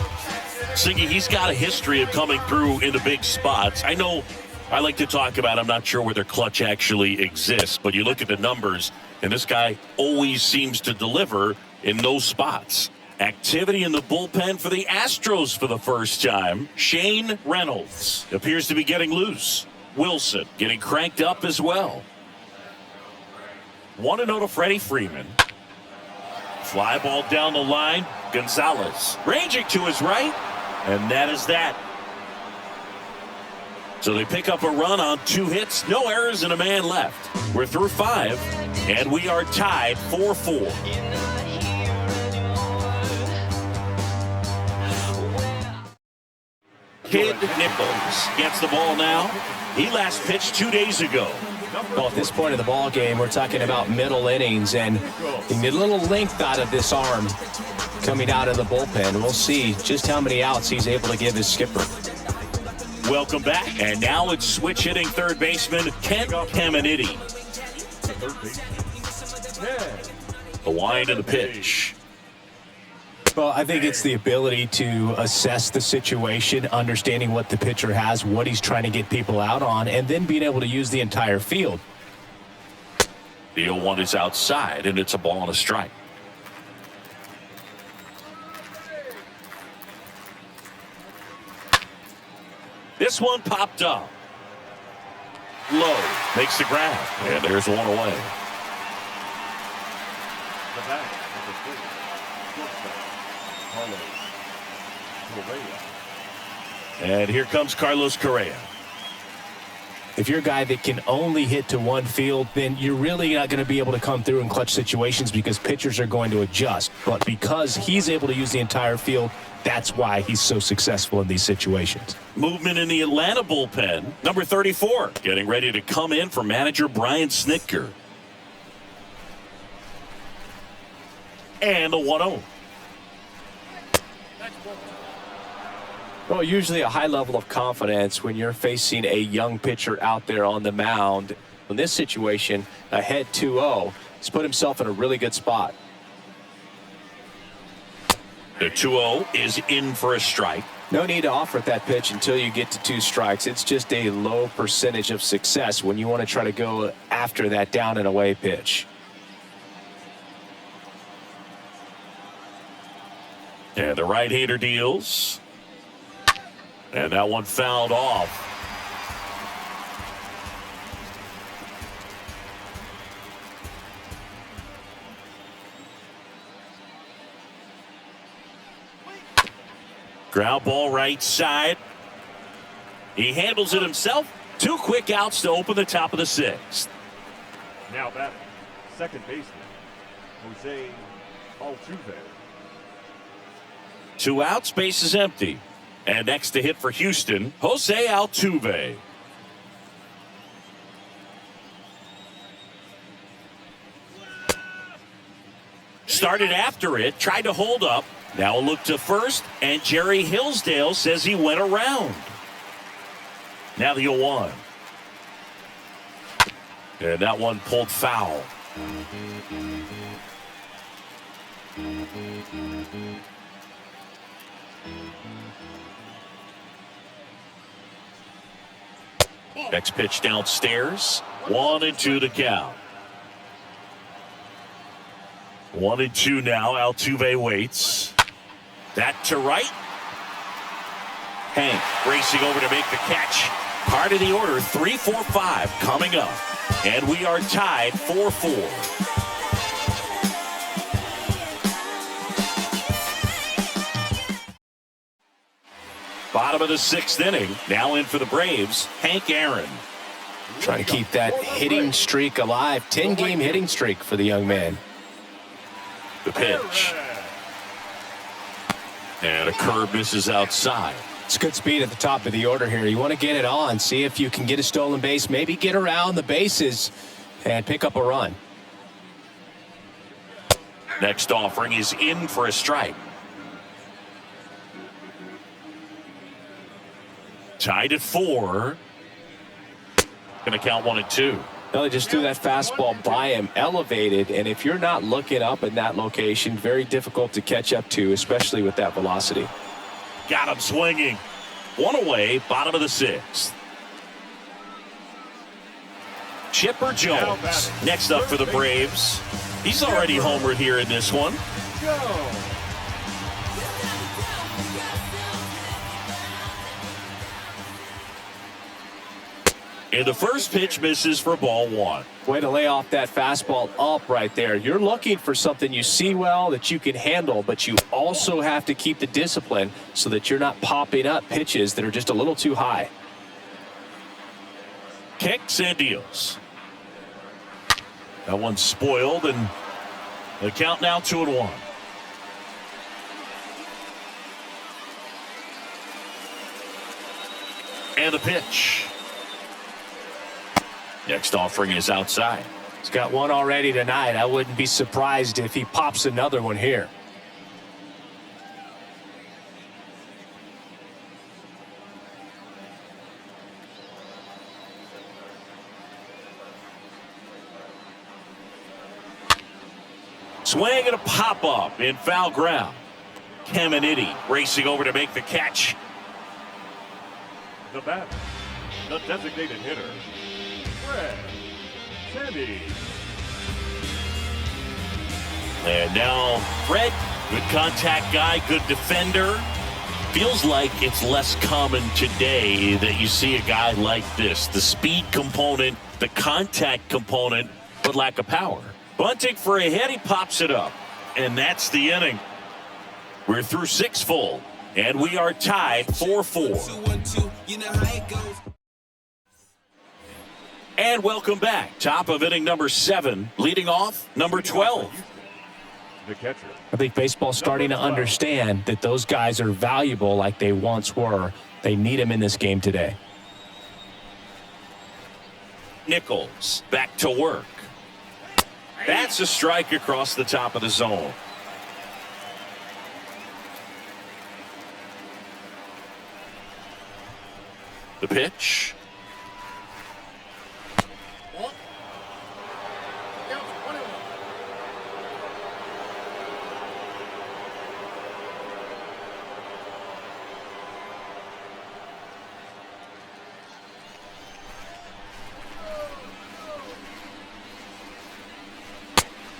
Siggy, he's got a history of coming through in the big spots. I know I like to talk about, I'm not sure whether clutch actually exists, but you look at the numbers, and this guy always seems to deliver in those spots. Activity in the bullpen for the Astros for the first time. Shane Reynolds appears to be getting loose. Wilson getting cranked up as well. 1-0 to Freddie Freeman. Fly ball down the line. Gonzalez ranging to his right. And that is that. So they pick up a run on 2 hits. No errors and a man left. We're through 5. And we are tied 4-4. Kid Nichols gets the ball now. He last pitched 2 days ago.
Well, at this point of the ball game, we're talking about middle innings, and you need a little length out of this arm coming out of the bullpen. We'll see just how many outs he's able to give his skipper.
Welcome back, and now it's switch hitting third baseman Kent Caminiti. The wind of the pitch.
Well, I think it's the ability to assess the situation, understanding what the pitcher has, what he's trying to get people out on, and then being able to use the entire field.
The 0-1 is outside, and it's a ball and a strike. This one popped up. Low makes the grab, and there's one away.
The back, number 3, shortstop, Halladay.
And here comes Carlos Correa.
If you're a guy that can only hit to one field, then you're really not going to be able to come through in clutch situations because pitchers are going to adjust. But because he's able to use the entire field, that's why he's so successful in these situations.
Movement in the Atlanta bullpen. Number 34 getting ready to come in for manager Brian Snitker. And the 1-0.
Well, usually a high level of confidence when you're facing a young pitcher out there on the mound. In this situation, ahead 2-0, he's put himself in a really good spot.
The 2-0 is in for a strike.
No need to offer that pitch until you get to 2 strikes. It's just a low percentage of success when you want to try to go after that down and away pitch.
And the right-hander deals. And that one fouled off. Ground ball right side. He handles it himself. 2 quick outs to open the top of the 6th.
Now batting, second baseman, Jose Altuve.
2 outs, base is empty. And next to hit for Houston, Jose Altuve. Started after it, tried to hold up. Now a look to first, and Jerry Hillsdale says he went around. Now the 0-1. And that one pulled foul. Next pitch downstairs. 1-2 the count. 1-2 now. Altuve waits. That to right. Hank racing over to make the catch. Part of the order, 3-4-5 coming up. And we are tied 4-4. Bottom of the 6th inning. Now in for the Braves, Hank Aaron.
Trying to keep that hitting streak alive. 10-game hitting streak for the young man.
The pitch. And a curve misses outside.
It's good speed at the top of the order here. You want to get it on, see if you can get a stolen base, maybe get around the bases and pick up a run.
Next offering is in for a strike. Tied at 4. Going to count 1-2.
No, they just threw that fastball by him, elevated, and if you're not looking up in that location, very difficult to catch up to, especially with that velocity.
Got him swinging. 1 away, bottom of the 6th. Chipper Jones next up for the Braves. He's already homered here in this one.
Go!
And the first pitch misses for ball 1.
Way to lay off that fastball up right there. You're looking for something you see well that you can handle, but you also have to keep the discipline so that you're not popping up pitches that are just a little too high.
Kicks and deals. That one's spoiled, and the count now 2-1. And the pitch. Next offering is outside.
He's got one already tonight. I wouldn't be surprised if he pops another one here.
Swing and a pop-up in foul ground. Caminiti racing over to make the catch.
The batter, the designated hitter, Fred Sandy.
And now Fred, good contact guy, good defender. Feels like it's less common today that you see a guy like this. The speed component, the contact component, but lack of power. Bunting for a hit, he pops it up. And that's the inning. We're through 6 full. And we are tied 4-4. And welcome back. Top of inning number 7. Leading off, number 12.
The catcher.
I think baseball's starting to understand that those guys are valuable like they once were. They need them in this game today.
Nichols back to work. That's a strike across the top of the zone. The pitch.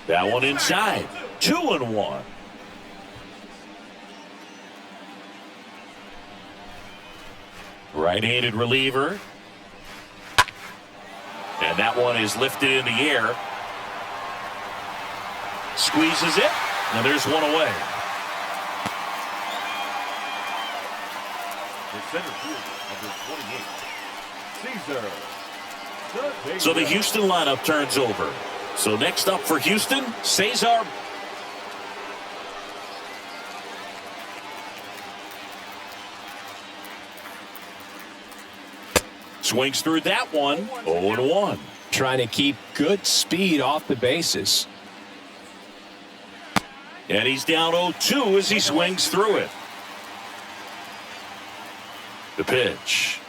That one inside. 2-1. Right-handed reliever. And that one is lifted in the air. Squeezes it. And there's one away.
The center fielder, number 28, Caesar.
So the Houston lineup turns over. So next up for Houston, Cesar. Swings through that one. 0-1.
Trying to keep good speed off the bases.
And he's down 0-2 as he swings through it. The pitch.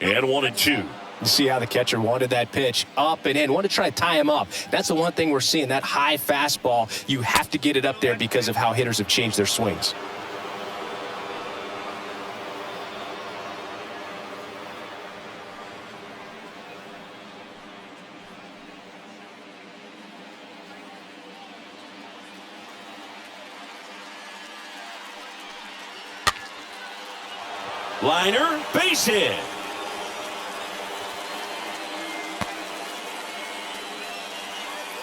And 1-2.
You see how the catcher wanted that pitch up and in. Wanted to try to tie him up. That's the one thing we're seeing, that high fastball. You have to get it up there because of how hitters have changed their swings.
Liner, base hit.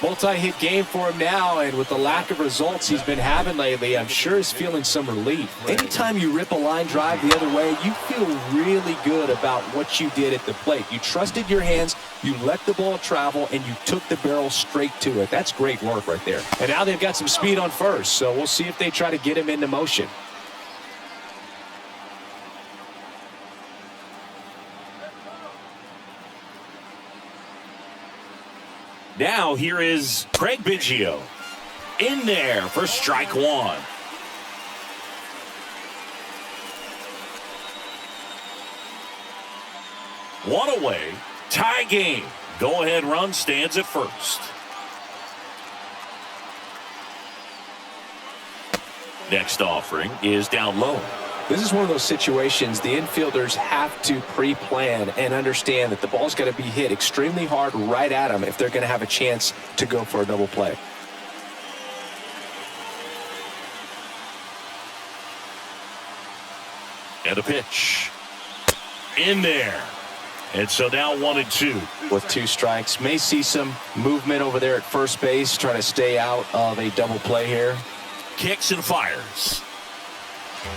Multi-hit game for him now, and with the lack of results he's been having lately, I'm sure he's feeling some relief. Anytime you rip a line drive the other way, you feel really good about what you did at the plate. You trusted your hands, you let the ball travel, and you took the barrel straight to it. That's great work right there. And now they've got some speed on first, so we'll see if they try to get him into motion.
Now here is Craig Biggio in there for strike one. One away, tie game. Go-ahead run stands at first. Next offering is down low.
This is one of those situations the infielders have to pre-plan and understand that the ball's got to be hit extremely hard right at them if they're going to have a chance to go for a double play.
And a pitch. In there. And so now 1-2.
With 2 strikes, may see some movement over there at first base, trying to stay out of a double play here.
Kicks and fires.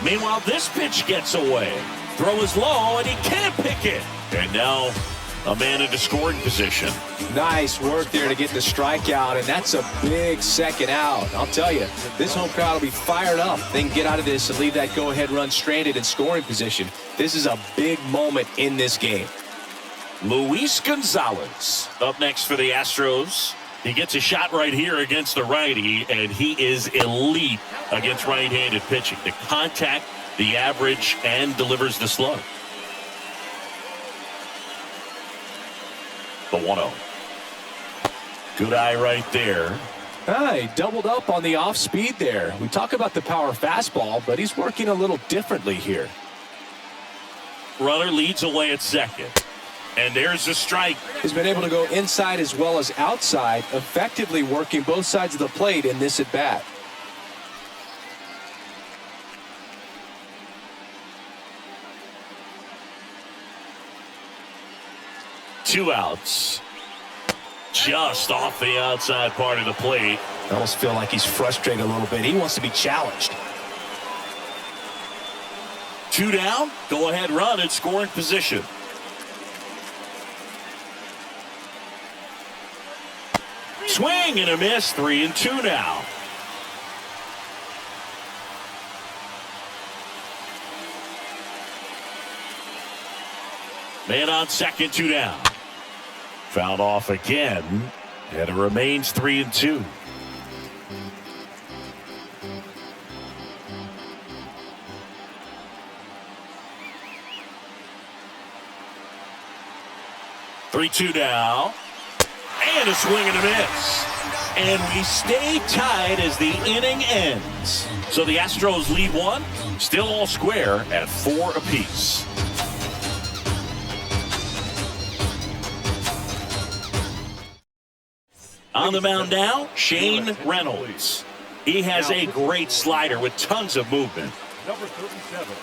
Meanwhile, this pitch gets away. Throw is low, and he can't pick it. And now a man into scoring position.
Nice work there to get the strikeout, and that's a big second out. I'll tell you, this home crowd will be fired up. They can get out of this and leave that go-ahead run stranded in scoring position. This is a big moment in this game.
Luis Gonzalez up next for the Astros. He gets a shot right here against the righty, and he is elite against right-handed pitching. The contact, the average, and delivers the slug. The 1-0. Good eye right there.
He doubled up on the off-speed there. We talk about the power fastball, but he's working a little differently here.
Runner leads away at second. And there's a strike.
He's been able to go inside as well as outside, effectively working both sides of the plate in this at-bat.
Two outs. Just off the outside part of the plate.
I almost feel like he's frustrated a little bit. He wants to be challenged.
2 down. Go ahead, run in scoring position. Swing and a miss. 3-2 now. Man on second, 2 down. Fouled off again, and it remains 3-2. Three-two now, and a swing and a miss. And we stay tied as the inning ends. So the Astros lead 1, still all square at 4 apiece. On the mound now, Shane Reynolds. He has a great slider with tons of movement.
Number 37,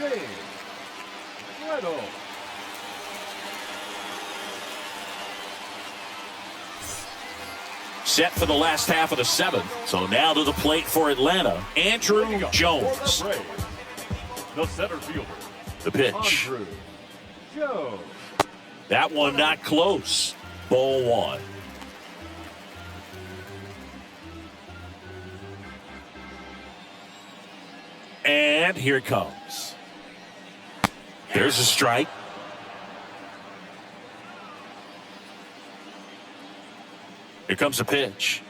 Shane Reynolds.
Set for the last half of the 7th. So now to the plate for Atlanta, Andrew Jones.
The center fielder.
The pitch.
Andrew Jones.
That one not close. Ball 1. And here it comes. There's a strike. Here comes a pitch.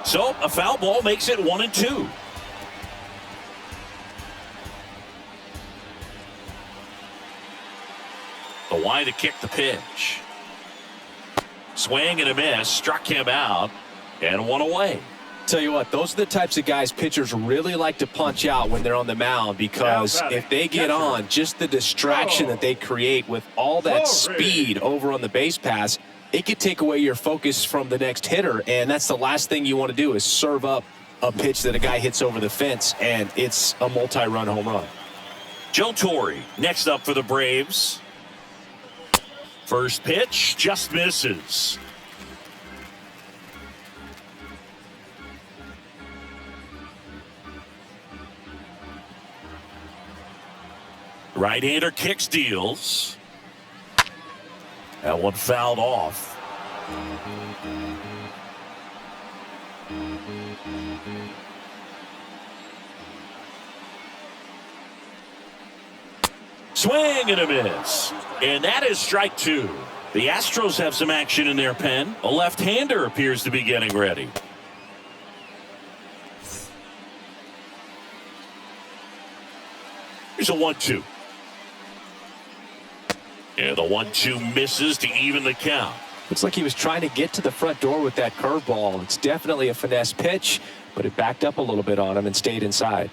So a foul ball makes it 1-2. The wide to kick the pitch. Swing and a miss. Struck him out. And 1 away.
Tell you what, those are the types of guys pitchers really like to punch out when they're on the mound, because if they get on, just the distraction that they create with all that speed over on the base pass, it could take away your focus from the next hitter, and that's the last thing you want to do is serve up a pitch that a guy hits over the fence, and it's a multi-run home run.
Joe Torre next up for the Braves. First pitch just misses. Right-hander kicks, deals. That one fouled off. Swing and a miss. And that is strike 2. The Astros have some action in their pen. A left-hander appears to be getting ready. Here's a 1-2. And the 1-2 misses to even the count.
Looks like he was trying to get to the front door with that curveball. It's definitely a finesse pitch, but it backed up a little bit on him and stayed inside.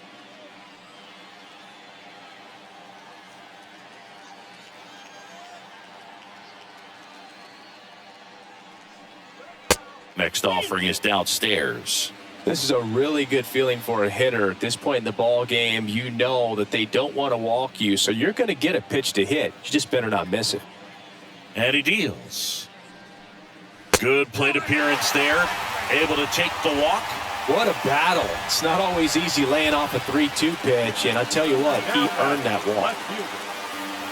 Next offering is downstairs.
This is a really good feeling for a hitter. At this point in the ball game, you know that they don't want to walk you, so you're going to get a pitch to hit. You just better not miss it.
And he deals. Good plate appearance there. Able to take the walk.
What a battle. It's not always easy laying off a 3-2 pitch, and I tell you what, he earned that walk.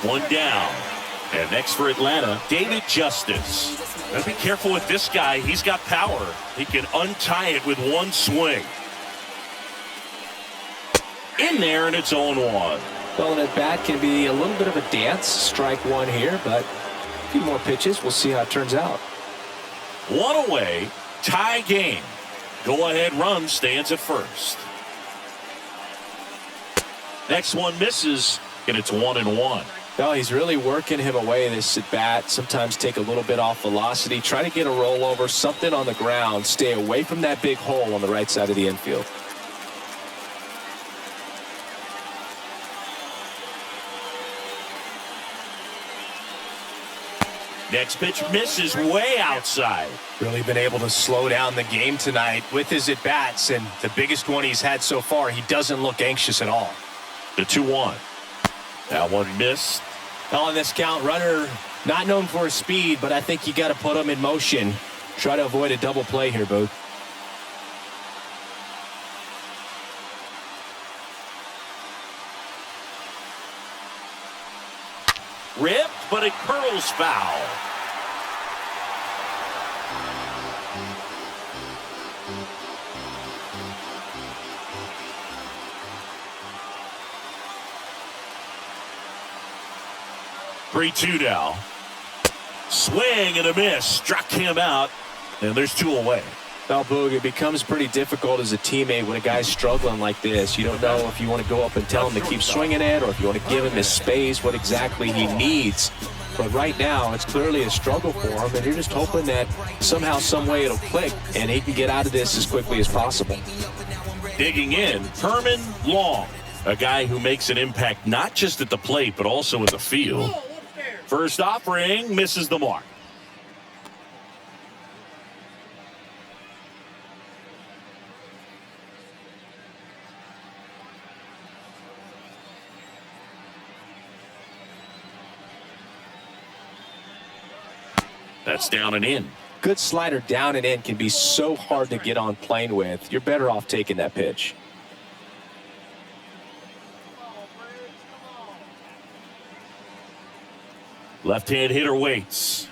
1 down. And next for Atlanta, David Justice. Now be careful with this guy. He's got power. He can untie it with one swing. In there, and it's 0-1.
Well, an at-bat can be a little bit of a dance. Strike 1 here, but a few more pitches. We'll see how it turns out.
1 away, tie game. Go-ahead run stands at first. Next one misses, and it's 1-1.
No, he's really working him away this at bat. Sometimes take a little bit off velocity. Try to get a rollover, something on the ground. Stay away from that big hole on the right side of the infield.
Next pitch misses way outside.
Really been able to slow down the game tonight with his at-bats, and the biggest one he's had so far, he doesn't look anxious at all.
The 2-1. That one missed.
On this count, runner not known for his speed, but I think you got to put him in motion. Try to avoid a double play here, Booth.
Ripped, but it curls foul. Three-two now. Swing and a miss. Struck him out, and there's two away.
Well, Boog, it becomes pretty difficult as a teammate when a guy's struggling like this. You don't know if you want to go up and tell him to keep swinging it or if you want to give him his space, what exactly he needs. But right now, it's clearly a struggle for him, and you're just hoping that somehow, some way it'll click, and he can get out of this as quickly as possible.
Digging in, Herman Long, a guy who makes an impact not just at the plate, but also in the field. First offering misses the mark. That's down and in.
Good slider down and in can be so hard to get on plane with. You're better off taking that pitch.
Left-hand hitter waits.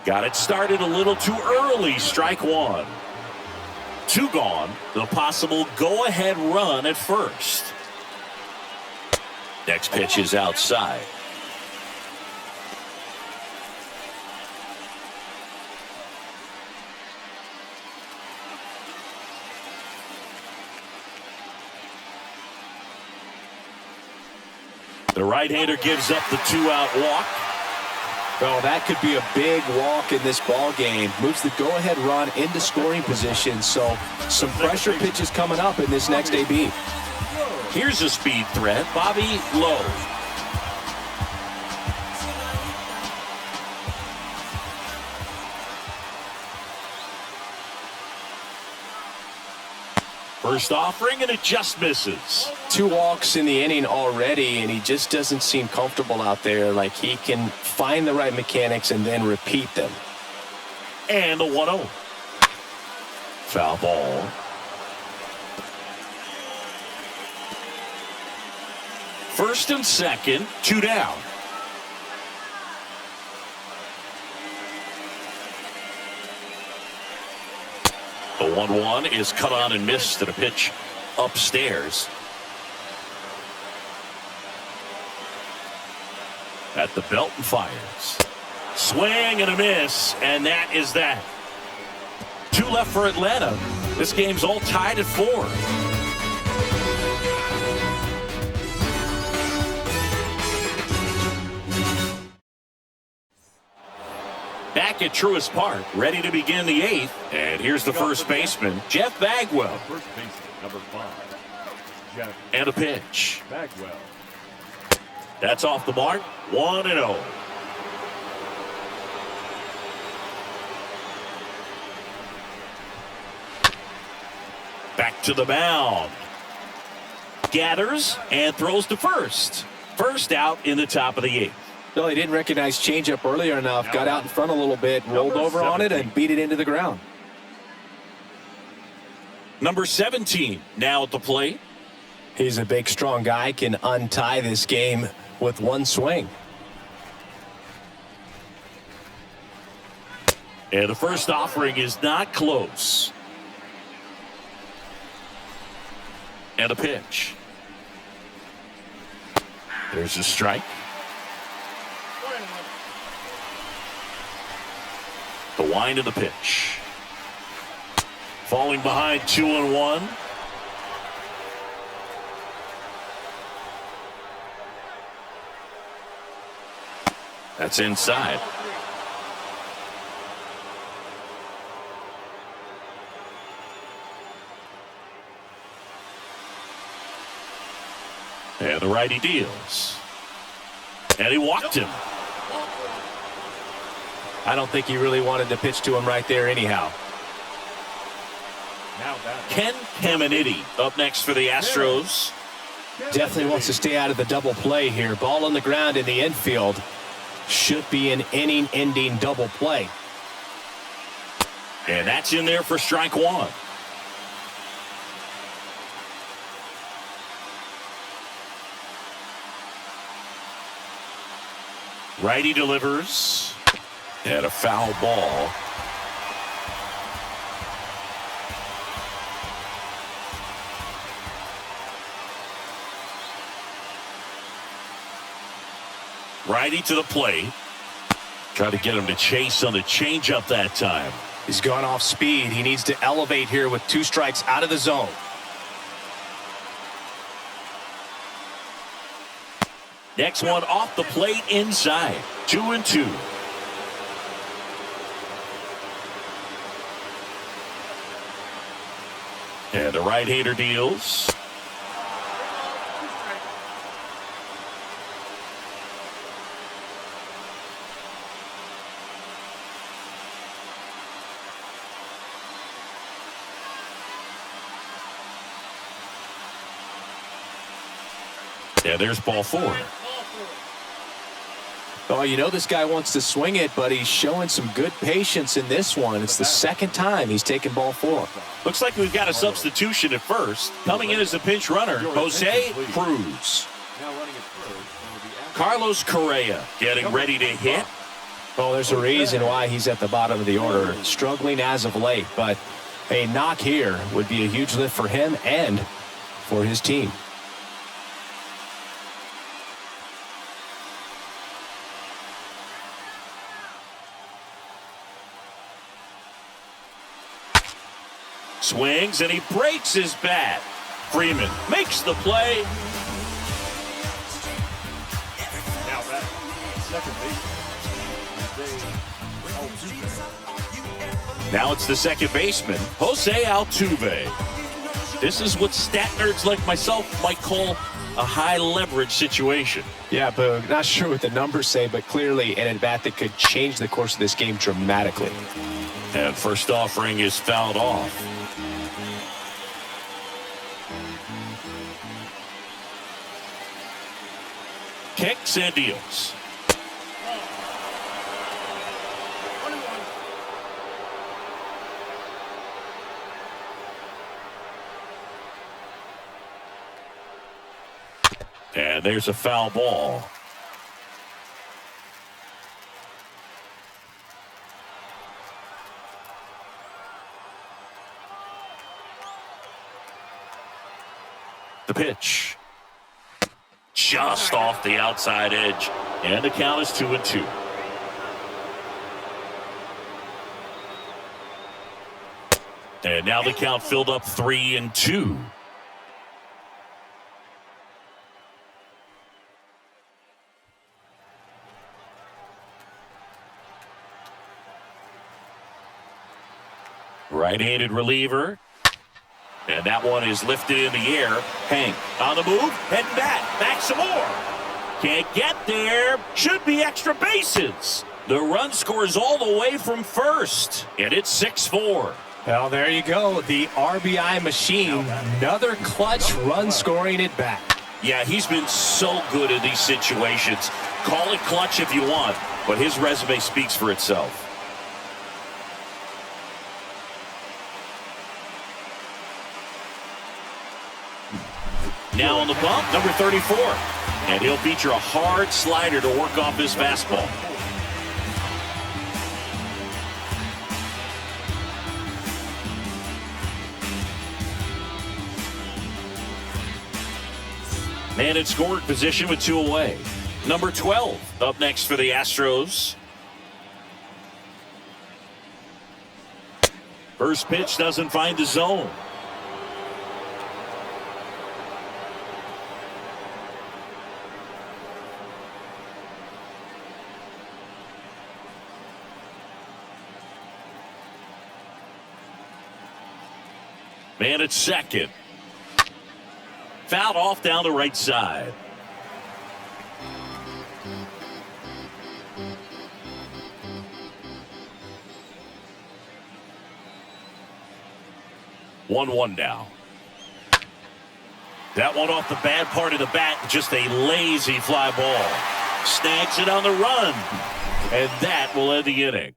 Got it started a little too early. Strike one. Two gone. The possible go-ahead run at first. Next pitch is outside. The right-hander gives up the two-out walk.
Well, that could be a big walk in this ball game. Moves the go-ahead run into scoring position, so some pressure pitches coming up in this next AB.
Here's a speed threat, Bobby Lowe. First offering, and it just misses.
Two walks in the inning already, and he just doesn't seem comfortable out there. Like he can find the right mechanics and then repeat them.
And the 1-0. Foul ball. First and second, two down. The 1-1 is cut on and missed at a pitch upstairs. At the belt and fires. Swing and a miss, and that is that. Two left for Atlanta. This game's all tied at 4. Back at Truist Park, ready to begin the 8th. And here's the first baseman, Jeff Bagwell.
First baseman, number 5. Jeff
And a pitch.
Bagwell.
That's off the mark, 1-0. Back to the mound. Gathers and throws to first. First out in the top of the 8th.
No, he didn't recognize changeup earlier enough. Got out in front a little bit, rolled over on it, and beat it into the ground.
Number 17 now at the plate.
He's a big, strong guy, can untie this game with one swing.
And the first offering is not close. And a pitch. There's a strike. The wind of the pitch. Falling behind 2-1. That's inside. And the righty deals. And he walked him.
I don't think he really wanted to pitch to him right there anyhow.
Now that
Ken Caminiti up next for the Astros.
Definitely wants to stay out of the double play here. Ball on the ground in the infield. Should be an inning-ending double play.
And that's in there for strike one. Righty delivers. And a foul ball. Righty to the plate. Try to get him to chase on the changeup that time.
He's gone off speed. He needs to elevate here with 2 strikes out of the zone.
Next one off the plate inside. 2-2. And the right-hander deals. Yeah, there's ball 4.
Oh, you know this guy wants to swing it, but he's showing some good patience in this one. It's the second time he's taken ball 4.
Looks like we've got a substitution at first. Coming in as a pinch runner, Jose Cruz. Carlos Correa getting ready to hit.
Well, there's a reason why he's at the bottom of the order. Struggling as of late, but a knock here would be a huge lift for him and for his team.
Swings and he breaks his bat. Freeman makes the play.
Now back. Second base.
Now it's the second baseman, Jose Altuve. This is what stat nerds like myself might call a high leverage situation.
Yeah, Boog, not sure what the numbers say, but clearly an at-bat that could change the course of this game dramatically.
And first offering is fouled off. Kicks and deals. And there's a foul ball. The pitch. Just off the outside edge. And the count is 2-2. And now the count filled up 3-2. Right-handed reliever. And that one is lifted in the air. Hank on the move, heading back some more. Can't get there. Should be extra bases. The run scores all the way from first. And it's 6-4.
Well, there you go. The RBI machine. Another clutch run scoring at bat.
Yeah, he's been so good in these situations. Call it clutch if you want, but his resume speaks for itself. Now on the bump, number 34. And he'll feature a hard slider to work off his fastball. Man in scoring position with 2 away. Number 12 up next for the Astros. First pitch doesn't find the zone. Man at second. Fouled off down the right side. One now. That one off the bad part of the bat, just a lazy fly ball. Snags it on the run. And that will end the inning.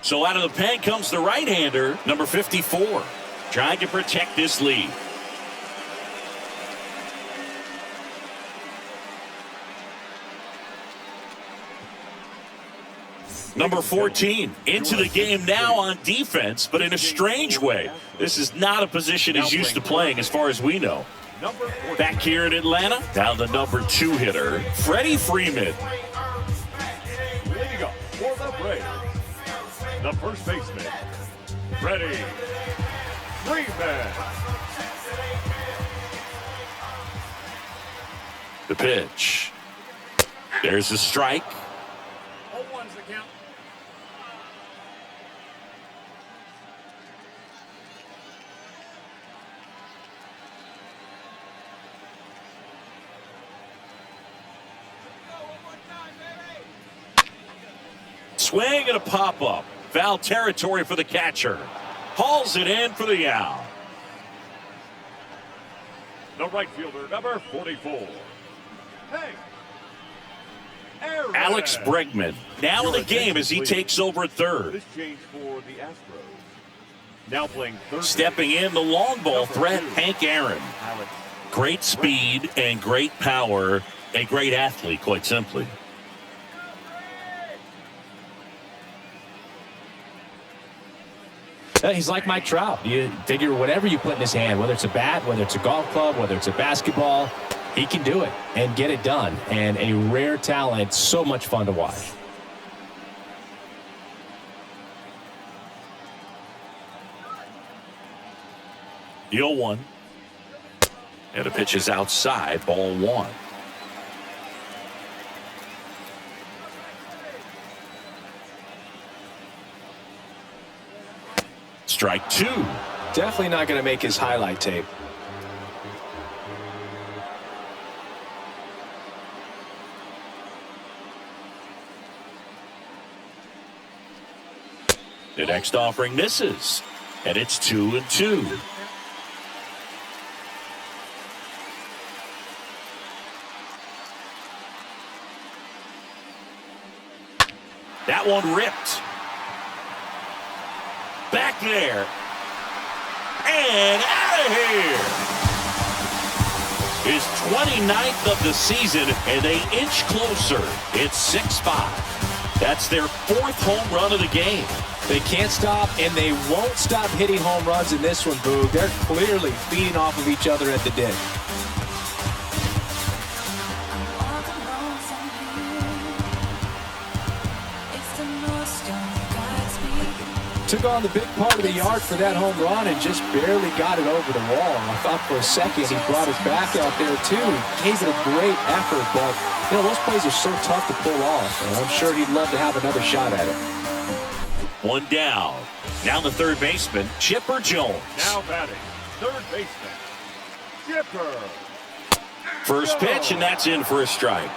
So out of the pen comes the right-hander, number 54, trying to protect this lead. Number 14 into the game now on defense, but in a strange way. This is not a position he's used to playing as far as we know. Back here in Atlanta, down the number 2 hitter, Freddie Freeman.
Leading up for the Braves, the first baseman, Freddie Freeman.
The pitch. There's a strike.
0-1's the count.
Swing and a pop-up. Foul territory for the catcher. Hauls it in for the out.
The right fielder, number 44. Hey.
Alex Bregman now in the game as he takes over at third.
This change for the Astros. Now playing third.
Stepping in, the long ball threat, Hank Aaron. Great speed and great power. A great athlete, quite simply.
He's like Mike Trout. You figure whatever you put in his hand, whether it's a bat, whether it's a golf club, whether it's a basketball, he can do it and get it done. And a rare talent, so much fun to watch.
The 0-1. And the pitch is outside, ball 1. Strike 2.
Definitely not going to make his highlight tape.
The next offering misses, and it's 2-2. That one ripped. Back there. And out of here. His 29th of the season, and they inch closer. It's 6-5. That's their 4th home run of the game.
They can't stop, and they won't stop hitting home runs in this one, Boog. They're clearly feeding off of each other at the dish. Took on the big part of the yard for that home run and just barely got it over the wall. I thought for a second he brought his back out there too. He gave it a great effort, but you know those plays are so tough to pull off, and I'm sure he'd love to have another shot at it.
One down. Now the third baseman, Chipper Jones.
Now batting, third baseman, Chipper.
First pitch, and that's in for a strike.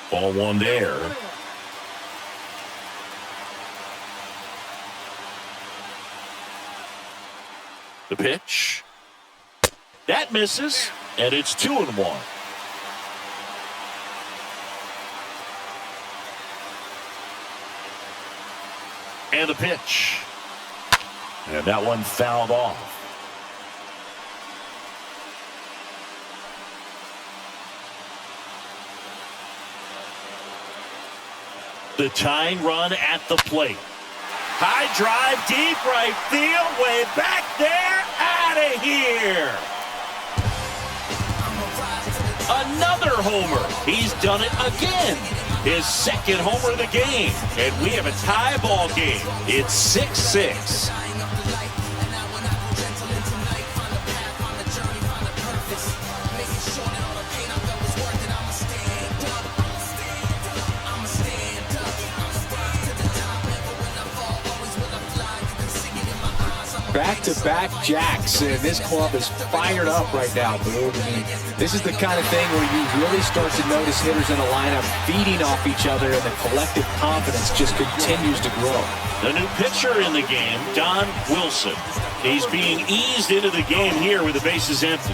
Ball 1 there. The pitch. That misses, and it's 2-1. And the pitch. And that one fouled off. The tying run at the plate. High drive, deep right field, way back there, out of here. Another homer. He's done it again. His second homer of the game. And we have a tie ball game. It's 6-6.
Back-to-back jacks, and this club is fired up right now, Boog. I mean, this is the kind of thing where you really start to notice hitters in a lineup feeding off each other, and the collective confidence just continues to grow.
The new pitcher in the game, Don Wilson. He's being eased into the game here with the bases empty.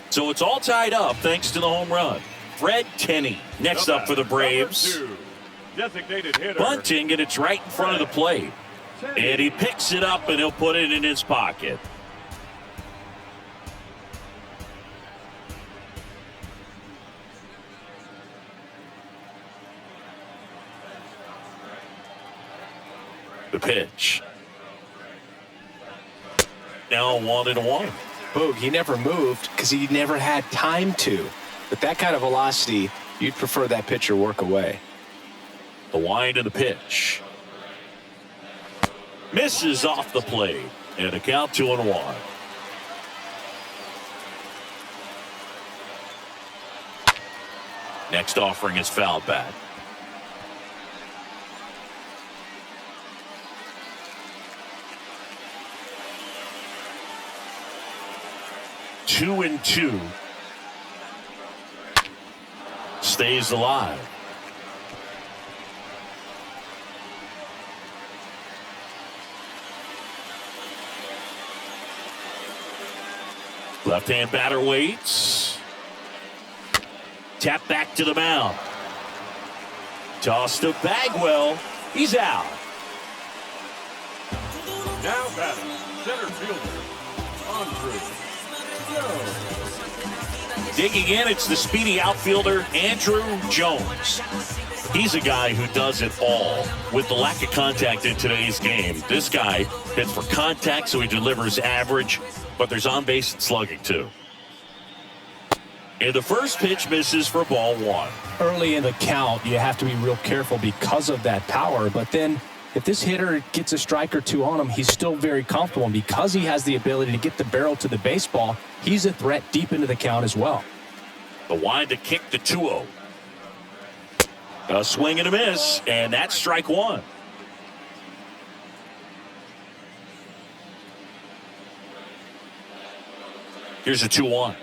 So it's all tied up thanks to the home run. Fred Tenney next up for the Braves.
Designated hitter.
Bunting, and it's right in front of the plate. And he picks it up, and he'll put it in his pocket. The pitch. Now 1-1.
Boog, he never moved because he never had time to. With that kind of velocity, you'd prefer that pitcher work away.
The wind of the pitch. Misses off the plate. And a count 2-1. Next offering is foul back. Two and two. Stays alive. Left-hand batter waits. Tap back to the mound. Toss to Bagwell. He's out.
Now batting, center fielder, Andrew.
Digging in, it's the speedy outfielder, Andrew Jones. He's a guy who does it all. With the lack of contact in today's game, this guy hits for contact, so he delivers average, but there's on-base slugging, too. And the first pitch misses for ball one.
Early in the count, you have to be real careful because of that power, but then if this hitter gets a strike or two on him, he's still very comfortable. And because he has the ability to get the barrel to the baseball, he's a threat deep into the count as well.
The wind to kick the 2-0. A swing and a miss, and that's strike one. Here's a 2-1.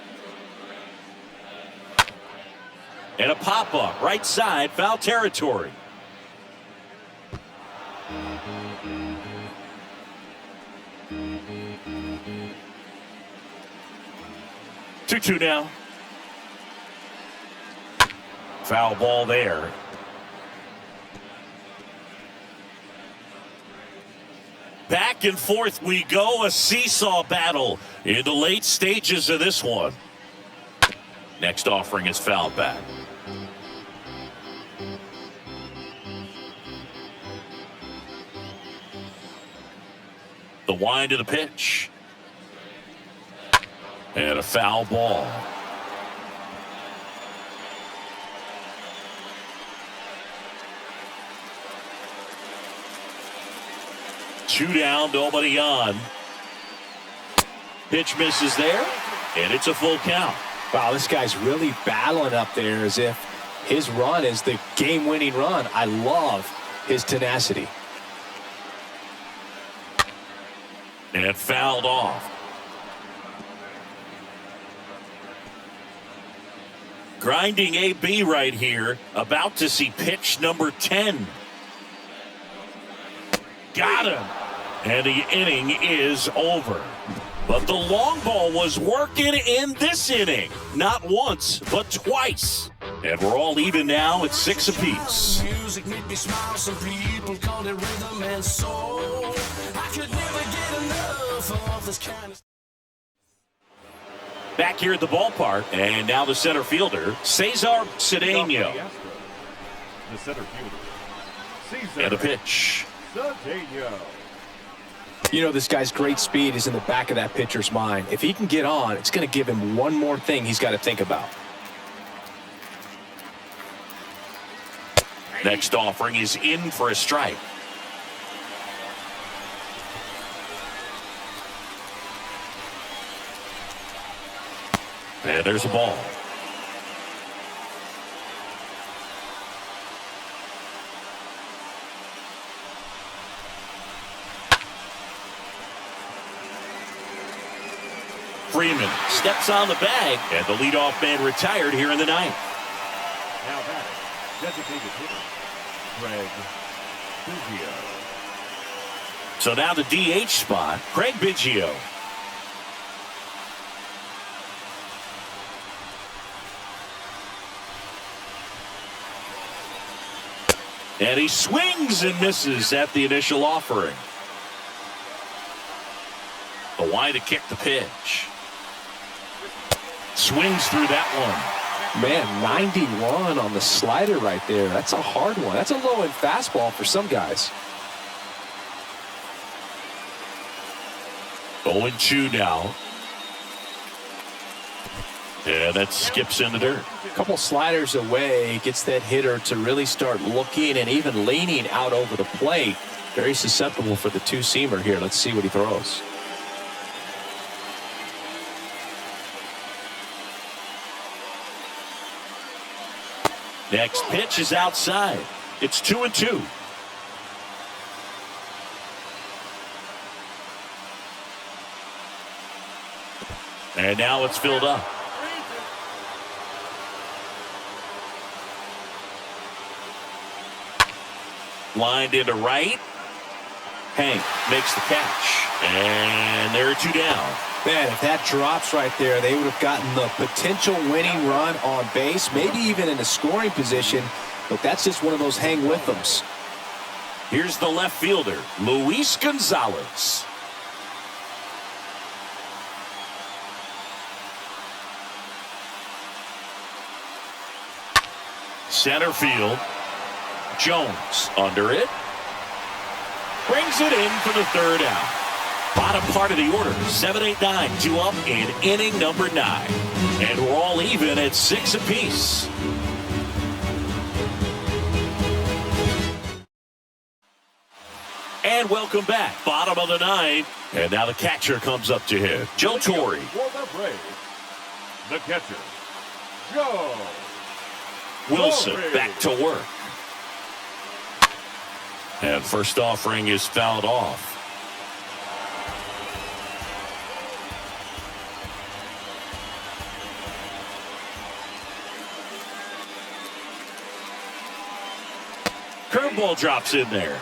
And a pop-up, right side, foul territory. Two now. Foul ball there. Back and forth we go, a seesaw battle in the late stages of this one. Next offering is foul back. The wind of the pitch. And a foul ball. Two down, nobody on. Pitch misses there, and it's a full count.
Wow, this guy's really battling up there as if his run is the game-winning run. I love his tenacity.
And fouled off. Grinding AB right here, about to see pitch number 10. Got him. And the inning is over. But the long ball was working in this inning. Not once, but twice. And we're all even now at 6 apiece.
Music made me smile. Some people call it rhythm and soul. I could never get enough of this kind of.
Back here at the ballpark, and now the center fielder, Cesar Cedeno.
The center fielder, Cesar.
And a pitch.
Cedeno.
You know, this guy's great speed is in the back of that pitcher's mind. If he can get on, it's going to give him one more thing he's got to think about.
Next offering is in for a strike. And there's a ball. Freeman steps on the bag, and the leadoff man retired here in the ninth.
Now batting, designated hitter, Craig Biggio.
So now the DH spot, Craig Biggio. And he swings and misses at the initial offering. The wide to kick the pitch. Swings through that one.
Man, 91 on the slider right there. That's a hard one. That's a low-end fastball for some guys.
0-2 now. Yeah, that skips in the dirt.
A couple sliders away gets that hitter to really start looking and even leaning out over the plate. Very susceptible for the two-seamer here. Let's see what he throws.
Next pitch is outside. It's 2-2. And now it's filled up. Lined into right. Hank makes the catch. And there are two down.
Man, if that drops right there, they would have gotten the potential winning run on base, maybe even in a scoring position. But that's just one of those hang with thems.
Here's the left fielder, Luis Gonzalez. Center field. Jones under it. Brings it in for the third out. Bottom part of the order, 7-8-9, 2 up in inning number 9. And we're all even at 6 apiece. And welcome back. Bottom of the 9. And now the catcher comes up to hit. Joe Torre.
For the Braves, the catcher, Joe
Wilson
Torre.
back to work. And first offering is fouled off. Curveball drops in there.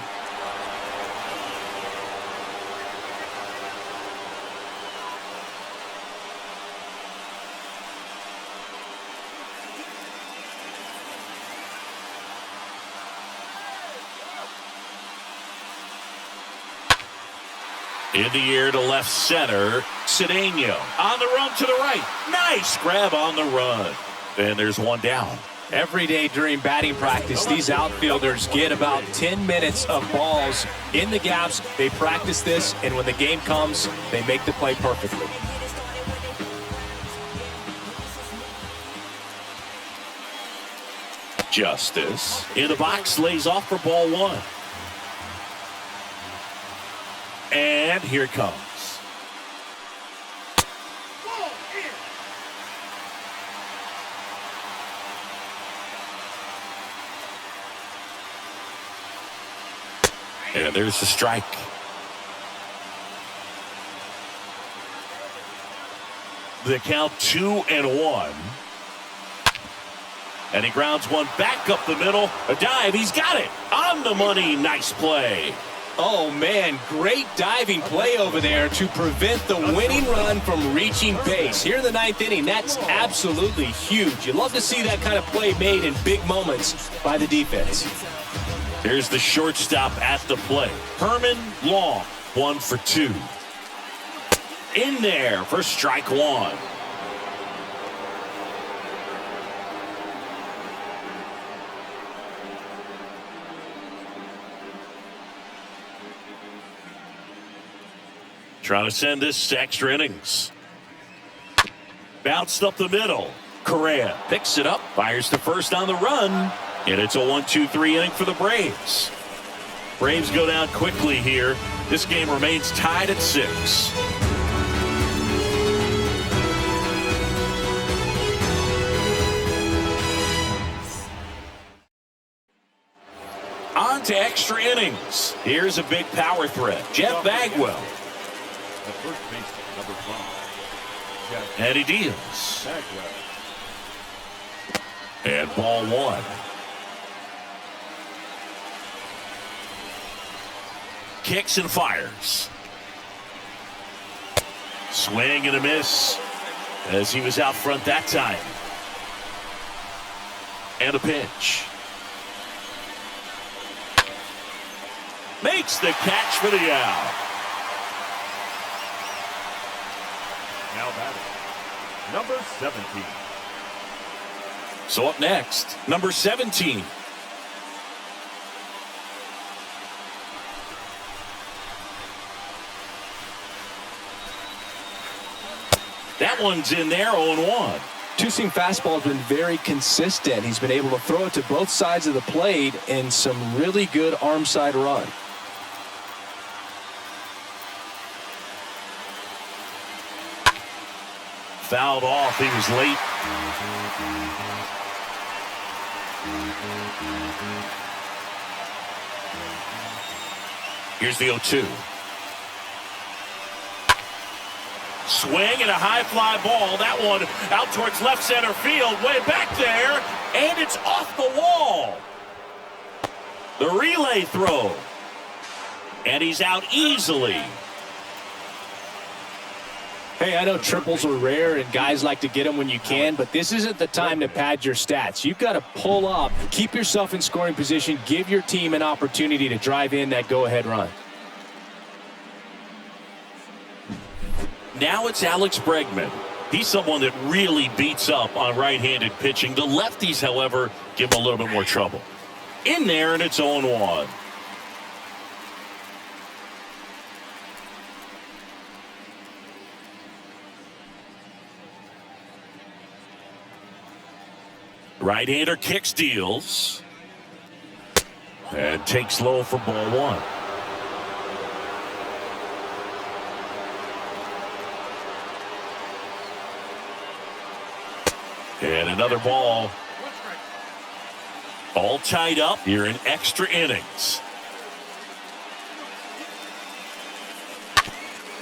In the air to left center, Cedeno on the run to the right. Nice grab on the run. And there's one down.
Every day during batting practice, these outfielders get about 10 minutes of balls in the gaps. They practice this, and when the game comes, they make the play perfectly.
Justice in the box, lays off for ball 1. And here it comes. And there's the strike. The count 2-1. And he grounds one back up the middle. A dive. He's got it. On the money. Nice play.
Oh, man, great diving play over there to prevent the winning run from reaching base. Here in the 9th inning, that's absolutely huge. You love to see that kind of play made in big moments by the defense.
Here's the shortstop at the plate. Herman Long, 1 for 2. In there for strike 1. Trying to send this to extra innings. Bounced up the middle. Correa picks it up, fires to first on the run, and it's a 1-2-3 inning for the Braves. Braves go down quickly here. This game remains tied at 6. On to extra innings. Here's a big power threat. Jeff Bagwell.
At first base, number 5,
And he deals.
Tag run.
And ball one. Kicks and fires. Swing and a miss as he was out front that time. And a pitch. Makes the catch for the out.
Now batting, number 17.
So up next, number 17. That one's in there, 0-1.
Two-seam fastball has been very consistent. He's been able to throw it to both sides of the plate in some really good arm side run.
Fouled off. He was late. Here's the 0-2. Swing and a high fly ball. That one out towards left center field. Way back there. And it's off the wall. The relay throw. And he's out easily.
Hey, I know triples are rare and guys like to get them when you can, but this isn't the time to pad your stats. You've got to pull up, keep yourself in scoring position, give your team an opportunity to drive in that go-ahead run.
Now it's Alex Bregman. He's someone that really beats up on right-handed pitching. The lefties, however, give him a little bit more trouble. In there, and it's 0-1. Right-hander kicks, deals, and takes low for ball one. And another ball. All tied up here in extra innings.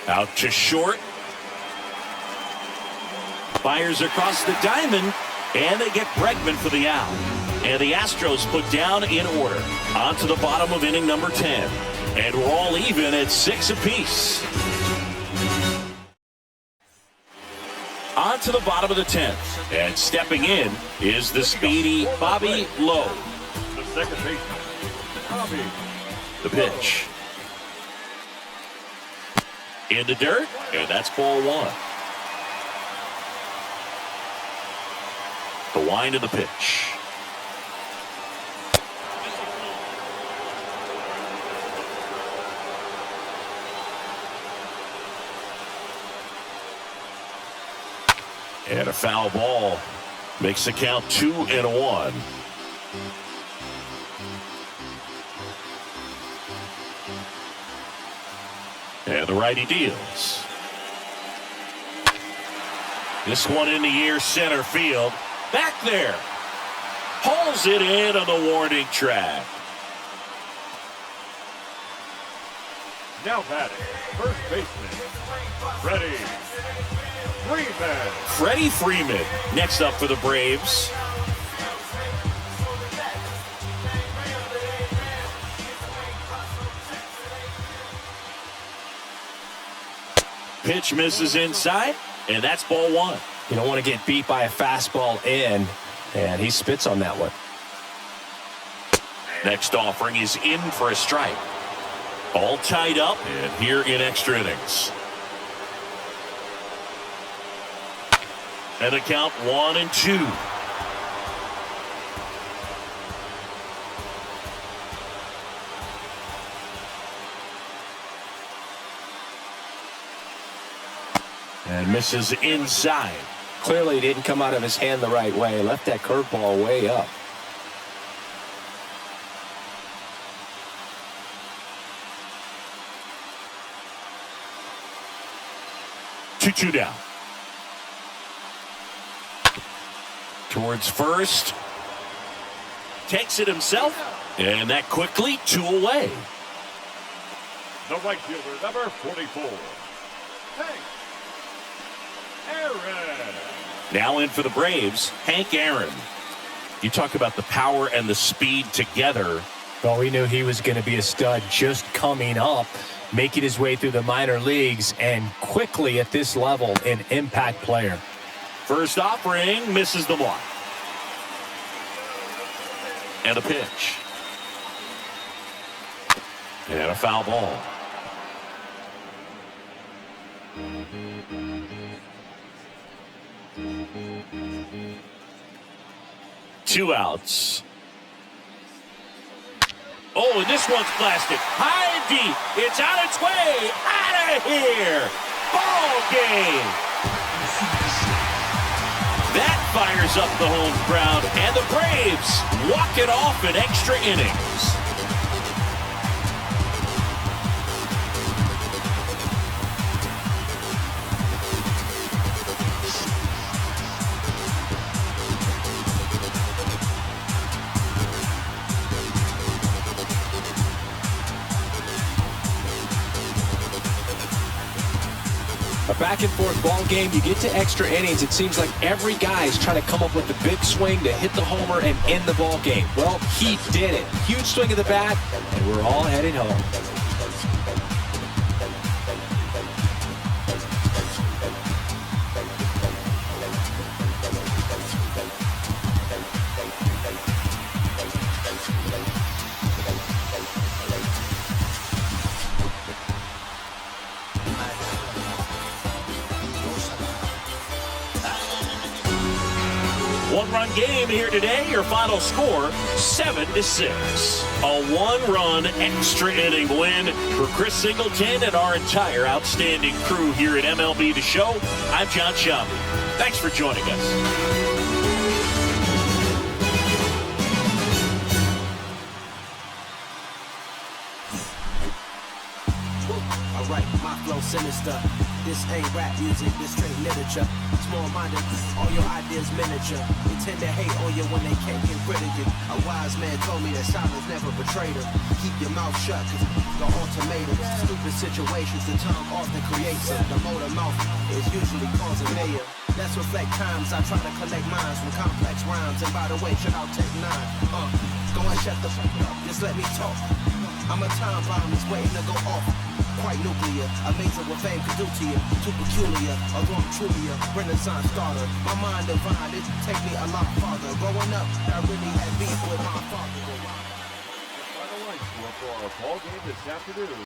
Out to short. Fires across the diamond. And they get Bregman for the out. And the Astros put down in order. On to the bottom of inning number 10. And we're all even at 6 apiece. On to the bottom of the 10th. And stepping in is the speedy Bobby Lowe.
The second baseman, Bobby.
The pitch. In the dirt. And that's ball one. The wind of the pitch. And a foul ball makes the count 2-1. And the righty deals. This one in the air, center field. Back there. Hauls it in on the warning track.
Now batting, first baseman, Freddie Freeman.
Freddie Freeman next up for the Braves. Pitch misses inside, and that's ball one.
You don't want to get beat by a fastball in, and he spits on that one.
Next offering is in for a strike. All tied up, and here in extra innings. And the count 1-2. And misses inside.
Clearly didn't come out of his hand the right way. Left that curveball way up.
Two down. Towards first. Takes it himself. And that quickly 2 away.
The right fielder, number 44. Hey. Aaron.
Now in for the Braves, Hank Aaron. You talk about the power and the speed together.
Well, we knew he was going to be a stud just coming up, making his way through the minor leagues, and quickly at this level, an impact player.
First offering misses the mark. And a pitch. And a foul ball. Two outs. Oh, and this one's blasted. High and deep. It's on its way. Out of here. Ball game. That fires up the home crowd, and the Braves walk it off in extra innings.
A back-and-forth ball game, you get to extra innings, it seems like every guy is trying to come up with the big swing to hit the homer and end the ball game. Well, he did it. Huge swing of the bat, and we're all headed home.
One-run game here today. Your final score, 7-6. A one-run extra inning win for Chris Singleton and our entire outstanding crew here at MLB The Show. I'm John Shelby. Thanks for joining us.
Alright, my flow sinister. This ain't rap music, this straight literature. Small-minded, all your ideas miniature. They tend to hate on you when they can't get rid of you. A wise man told me that silence never betrayed her. Keep your mouth shut, cause the ultimatum. Stupid situations, the tongue often creates them. The motor mouth is usually causing mayor. Let's reflect times, I try to collect minds from complex rhymes. And by the way, should I take 9? Go and shut the fuck up, just let me talk. I'm a time bomb that's waiting to go off. Quite nuclear, amazing what fame can do to you. Too peculiar, although I'm truly a renaissance starter. My mind divine, it take me a lot farther. Growing up, I really had beef with my father.
Final line score for our ball game this afternoon.